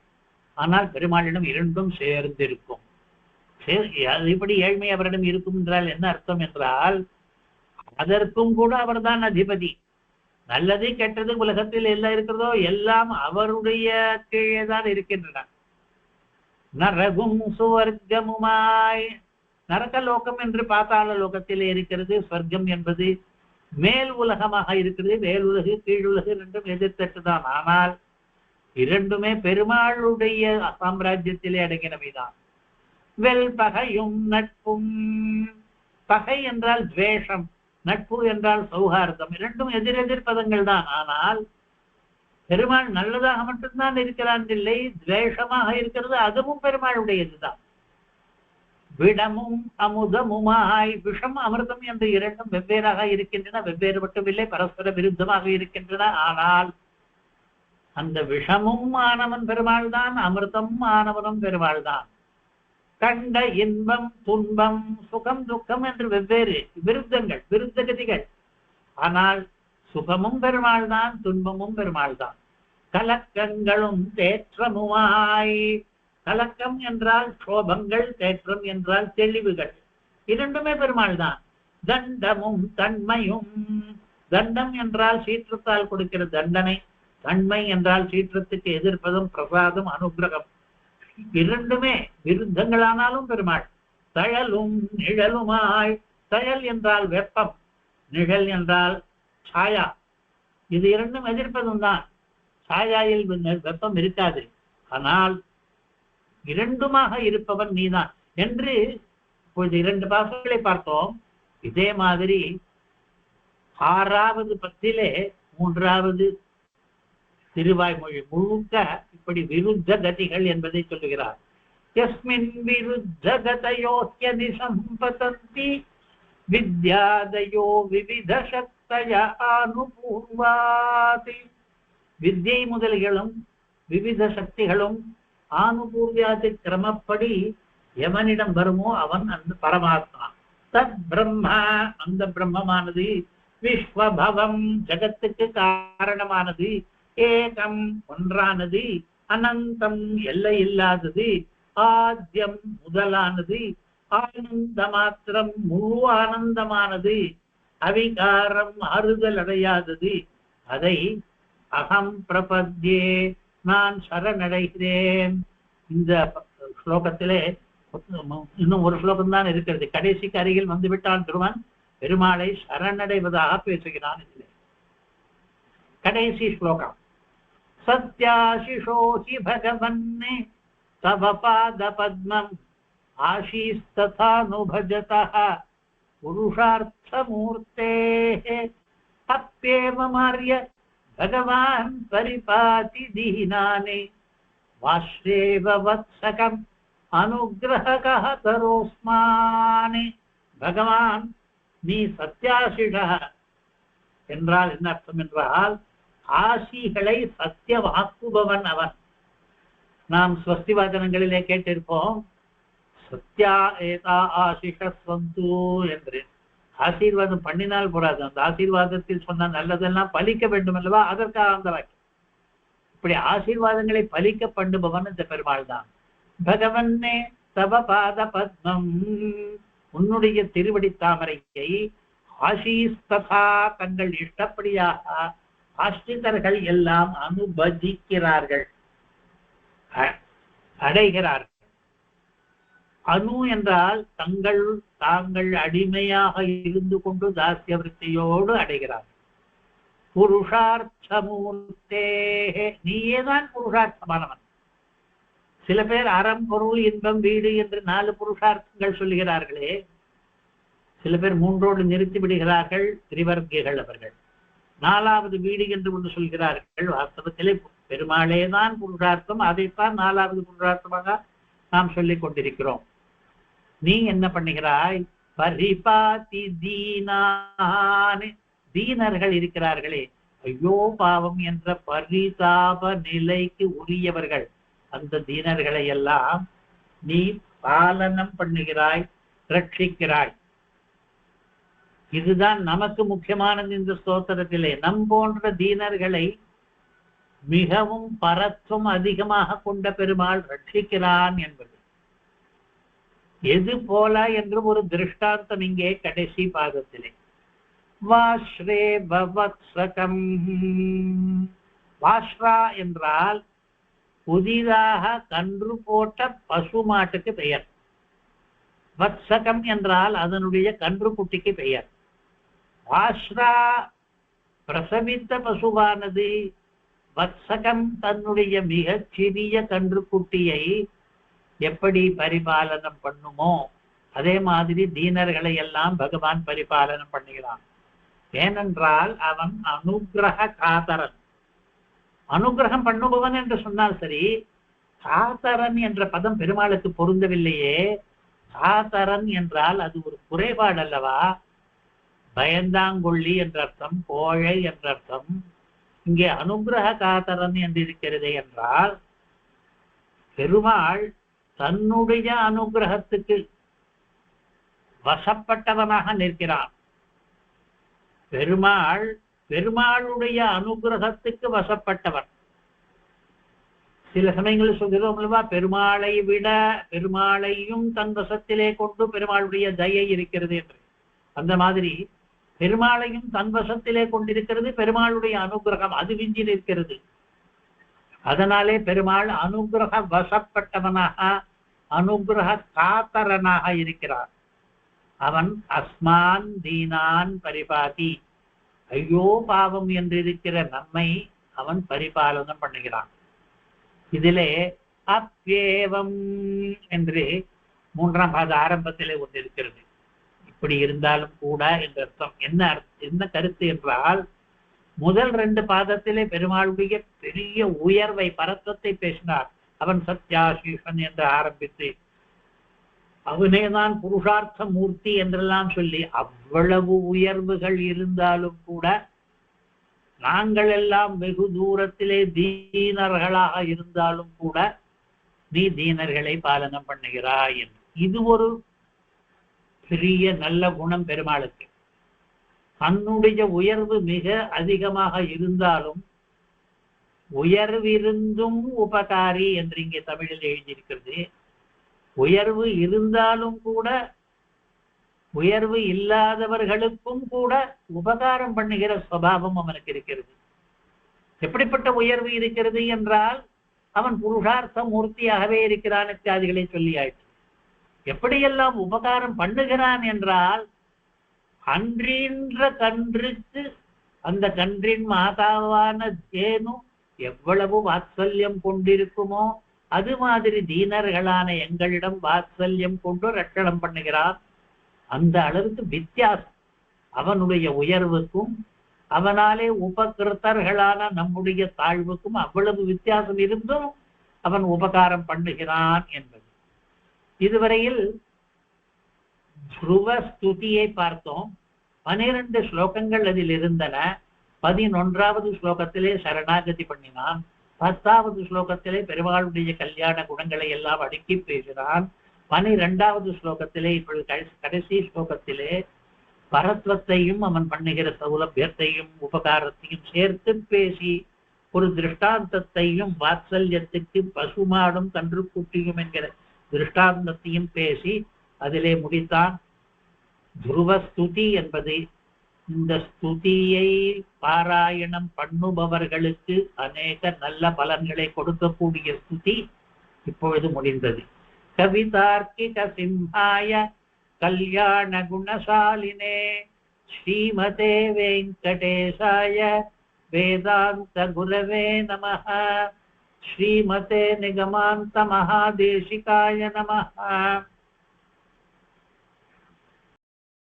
ஆனால் பெருமாளிடம் இரண்டும் சேர்ந்திருக்கும். இப்படி ஏழ்மை அவரிடம் இருக்கும் என்றால் என்ன அர்த்தம் என்றால், அதற்கும் கூட அவர்தான் அதிபதி. நல்லது கெட்டது உலகத்தில் எல்லாம் இருக்கிறதோ எல்லாம் அவருடைய கீழே தான் இருக்கின்றன. நரகும் சுவர்க்கமுமாய், நரகலோகம் என்று பாதாள லோகத்திலே இருக்கிறது. ஸ்வர்க்கம் என்பது மேல் உலகமாக இருக்கிறது. மேலுலகு கீழுலகு இரண்டும் எதிர்த்தட்டுதான். ஆனால் இரண்டுமே பெருமாளுடைய சாம்ராஜ்யத்திலே அடங்கினவைதான். வெல் பகையும் நட்பும். பகை என்றால் துவேஷம், நட்பு என்றால் சௌஹார்தம். இரண்டும் எதிரெதிர் பதங்கள் தான். ஆனால் பெருமாள் நல்லதாக மட்டும்தான் இருக்கிறான் இல்லை, துவேஷமாக இருக்கிறது அதுவும் பெருமாளுடையதுதான். விடமும் அமுதமுமாய். விஷம் அமிர்தம் என்று இரண்டும் வெவ்வேறாக இருக்கின்றன. வெவ்வேறு மட்டுமில்லை, பரஸ்பர விருத்தமாக இருக்கின்றன. ஆனால் அந்த விஷமும் ஆனவன் பெருமாள் தான், அமிர்தம் ஆனவனும் பெருமாள் தான். கண்ட இன்பம் துன்பம் சுகம் துக்கம் என்று வெவ்வேறு விருத்தங்கள், விருத்த கதிகள். ஆனால் சுகமும் பெருமாள் தான், துன்பமும் பெருமாள் தான். கலக்கங்களும் தேற்றமுமாய். கலக்கம் என்றால் சோபங்கள், தேற்றம் என்றால் தெளிவுகள். இரண்டுமே பெருமாள் தான். தண்டமும் தன்மையும். தண்டம் என்றால் சீற்றத்தால் கொடுக்கிற தண்டனை, தன்மை என்றால் சீற்றத்துக்கு எதிர்ப்பதும் பிரசாதம், அனுகிரகம். இரண்டுமே விருத்தங்களானாலும் பெருமாள். தழலும் நிழலுமாய். தழல் என்றால் வெப்பம், நிழல் என்றால் சாயா. இது இரண்டும் எதிர்ப்பதும் தான். சாயாயில் வெப்பம் இருக்காது, ஆனால் இரண்டுமாக இருப்பவன் நீதான் என்று இப்பொழுது 2 பாசுரங்களை பார்த்தோம். இதே மாதிரி 6வது பத்திலே 3வது திருவாய்மொழி முழுக்க இப்படி விருத்த கதிகள் என்பதை சொல்லுகிறார். யஸ்மின் விருத்த கதயோ ஹ்யநிஷம் பதந்தி வித்யாதயோ விவித சக்தய ஆனுபூர்வாதி. வித்யை முதல்களும் விவித சக்திகளும் ஆனுபூர்வியாதி கிரமப்படி எவனிடம் வருமோ அவன் அந்த பரமாத்மா. தத் பிரம்மா, அந்த பிரம்மமானது, விஸ்வபவம் ஜகத்துக்கு காரணமானது, ஏகம் ஒன்றானது, அனந்தம் எல்லை இல்லாதது, ஆத்யம் முதலானது, ஆனந்த மாத்திரம் முழு ஆனந்தமானது, அவிகாரம் ஆறுதல் அடையாதது. அதை அகம் பிரபத்யே, நான் சரணடைகிறேன். இந்த ஸ்லோகத்திலே இன்னும் ஒரு ஸ்லோகம் தான் இருக்கிறது. கடைசிக்கு அருகில் வந்துவிட்டான் திருவன் பெருமாளை சரணடைவதாக பேசுகிறான். இதிலே கடைசி ஸ்லோகம். சத்யாசிஷோஹி பகவன்னே தவ பாத பத்மம் ஆசீஸ்ததானுபஜதः புருஷார்த்தமூர்த்தேः அப்யேவமார்ய பகவான் பரிபாதி தீனானே வாஸ்ரேவ வத்சகம் அனுகிரஹகः தரோஸ்மானே. பகவான் நீ சத்யாசிஷா என்றால் என்ன அர்த்தம் என்றால், ஆசிகளை சத்தியமாக்குபவன் அவன். நாம் ஸ்வஸ்தி வாசனங்களிலே கேட்டிருப்போம், சத்யா ஏதா ஆசிஷஸ்வந்து என்று. ஆசீர்வாதம் பண்ணினால் போறாது, அந்த ஆசீர்வாதத்தில் சொன்ன நல்லதெல்லாம் பலிக்க வேண்டும் அல்லவா, அதற்காக அந்த வாக்கியம். இப்படி ஆசீர்வாதங்களை பலிக்க பண்ணுபவன் இந்த பெருமாள் தான். பகவன்னே தவ பாத பத்மம், உன்னுடைய திருவடி தாமரையை ஆசீஸ்ததா தங்கள் இஷ்டப்படியாக ஆஷ்டிதர்கள் எல்லாம் அனுபஜிக்கிறார்கள், அடைகிறார்கள். அணு என்றால் தாங்கள் அடிமையாக இருந்து கொண்டு தாசிய விருத்தியோடு அடைகிறார்கள். புருஷார்த்தமூர்த்தே, நீயேதான் புருஷார்த்தமானவன். சில பேர் அறம் பொருள் இன்பம் வீடு என்று 4 புருஷார்த்தங்கள் சொல்லுகிறார்களே, சில பேர் 3ஓடு நிறுத்தி விடுகிறார்கள், திரிவர்க்கிகள் அவர்கள். 4வது வீடு என்று ஒன்று சொல்கிறார்கள். வாஸ்தவத்திலே பெருமாளே தான் புருஷார்த்தம், அதைத்தான் 4வது புருஷார்த்தமாக நாம் சொல்லிக் கொண்டிருக்கிறோம். நீ என்ன பண்ணுகிறாய்? பரிபாதி தீனான், தீனர்கள் இருக்கிறார்களே, ஐயோ பாவம் என்ற பரிதாப நிலைக்கு உரியவர்கள், அந்த தீனர்களை எல்லாம் நீ பாலனம் பண்ணுகிறாய், ரட்சிக்கிறாய். இதுதான் நமக்கு முக்கியமானது. இந்த ஸ்தோத்திரத்திலே நம் போன்ற தீனர்களை மிகவும் பரத்துவம் அதிகமாக கொண்ட பெருமாள் ரட்சிக்கிறான் என்பது எது போல என்று ஒரு திருஷ்டாந்தம் இங்கே கடைசி பாதத்திலே. வாஸ்ரே பவத்சகம், வாஸ்ரா என்றால் புதிதாக கன்று போட்ட பசு மாட்டுக்கு பெயர். வத்சகம் என்றால் அதனுடைய கன்று குட்டிக்கு பெயர். வாஸ்ரா பிரசவித்த பசுவானது வத்சகம் தன்னுடைய மிகச் சிறிய கன்று குட்டியை எப்படி பரிபாலனம் பண்ணுமோ அதே மாதிரி தீனர்களை எல்லாம் பகவான் பரிபாலனம் பண்ணுகிறான். ஏனென்றால் அவன் அனுகிரக காதரன். அனுகிரகம் பண்ணுபவன் என்று சொன்னால் சரி, காதரன் என்ற பதம் பெருமாளுக்கு பொருந்தவில்லையே. காதரன் என்றால் அது ஒரு குறைபாடு அல்லவா, பயந்தாங்கொள்ளி என்ற அர்த்தம், கோழை என்ற அர்த்தம். இங்கே அனுகிரக காதரன் என்று இருக்கிறது என்றால் பெருமாள் தன்னுடைய அனுகிரகத்துக்கு வசப்பட்டவனாக நிற்கிறான். பெருமாளுடைய அனுகிரகத்துக்கு வசப்பட்டவன். சில சமயங்களில் சொல்கிறோம் அல்லவா, பெருமாளை விட பெருமாளையும் தன் வசத்திலே கொண்டு பெருமாளுடைய தயை இருக்கிறது என்று. அந்த மாதிரி பெருமாளையும் தன் வசத்திலே கொண்டிருக்கிறது பெருமாளுடைய அனுகிரகம், அது விஞ்சி நிற்கிறது. அதனாலே பெருமாள் அனுகிரக வசப்பட்டவனாக, அனுகிரக காத்தரனாக இருக்கிறார். அவன் அஸ்மான் தீனான் பரிபாதி, ஐயோ பாவம் என்று இருக்கிற நம்மை அவன் பரிபாலனம் பண்ணுகிறான். இதிலே அப்யேவம் என்று 3ஆம் பாத ஆரம்பத்திலே ஒன்று இருக்கிறது. இப்படி இருந்தாலும் கூட என்ற அர்த்தம். என்ன கருத்து என்றால், முதல் 2 பாதத்திலே பெருமாளுடைய பெரிய உயர்வை பரத்வத்தை பேசினார். அவன் சத்யாசீஷன் என்று ஆரம்பித்து அவனேதான் புருஷார்த்த மூர்த்தி என்றெல்லாம் சொல்லி அவ்வளவு உயர்வுகள் இருந்தாலும் கூட நாங்கள் எல்லாம் வெகு தூரத்திலே தீனர்களாக இருந்தாலும் கூட நீ தீனர்களை பாலனம் பண்ணுகிறாய் என்று. இது ஒரு பெரிய நல்ல குணம் பெருமாளுக்கு. தன்னுடைய உயர்வு மிக அதிகமாக இருந்தாலும் உயர்விருந்தும் உபகாரி என்று இங்கே தமிழில் எழுதியிருக்கிறது. உயர்வு இருந்தாலும் கூட உயர்வு இல்லாதவர்களுக்கும் கூட உபகாரம் பண்ணுகிற சுபாவம் அவனுக்கு இருக்கிறது. எப்படிப்பட்ட உயர்வு இருக்கிறது என்றால், அவன் புருஷார்த்த மூர்த்தியாகவே இருக்கிறான் இத்தியாதிகளை சொல்லியாயிற்று. எப்படியெல்லாம் உபகாரம் பண்ணுகிறான் என்றால், அன்றின்ற கன்றுக்கு அந்த கன்றின் மாதாவான தேனு எவ்வளவு வாத்சல்யம் கொண்டிருக்குமோ அது மாதிரி தீனர்களான எங்களிடம் வாத்சல்யம் கொண்டு ரட்சணம் பண்ணுகிறான். அந்த அளவுக்கு வித்தியாசம் அவனுடைய உயர்வுக்கும் அவனாலே உபகிருத்தர்களான நம்முடைய தாழ்வுக்கும் அவ்வளவு வித்தியாசம் இருந்தும் அவன் உபகாரம் பண்ணுகிறான் என்பது. இதுவரையில் துருவ ஸ்துதியை பார்த்தோம். 12 ஸ்லோகங்கள் அதில் இருந்தன. 11வது ஸ்லோகத்திலே சரணாகதி பண்ணினான். 10வது ஸ்லோகத்திலே பெருமாளுடைய கல்யாண குணங்களை எல்லாம் அடுக்கி பேசினான். 12வது ஸ்லோகத்திலே இப்பொழுது கடைசி ஸ்லோகத்திலே பரத்வத்தையும் அவன் பண்ணுகிற சௌலபியத்தையும் உபகாரத்தையும் சேர்த்து பேசி ஒரு திருஷ்டாந்தத்தையும் வாத்சல்யத்துக்கு பசுமாடும் கன்றுக்குட்டியும் என்கிற திருஷ்டாந்தத்தையும் பேசி அதிலே முடித்தான். துருவ ஸ்துதி என்பது இந்த ஸ்துதியை பாராயணம் பண்ணுபவர்களுக்கு அநேக நல்ல பலன்களை கொடுக்கக்கூடிய ஸ்துதி இப்பொழுது முடிந்தது. கவிதார்க்கிக சிம்ஹாய கல்யாண குணசாலினே ஸ்ரீமதே வெங்கடேசாய வேதாந்த குரவே நமஹ. ஸ்ரீமதே நிகமாந்த மகாதேசிகாய நமஹ.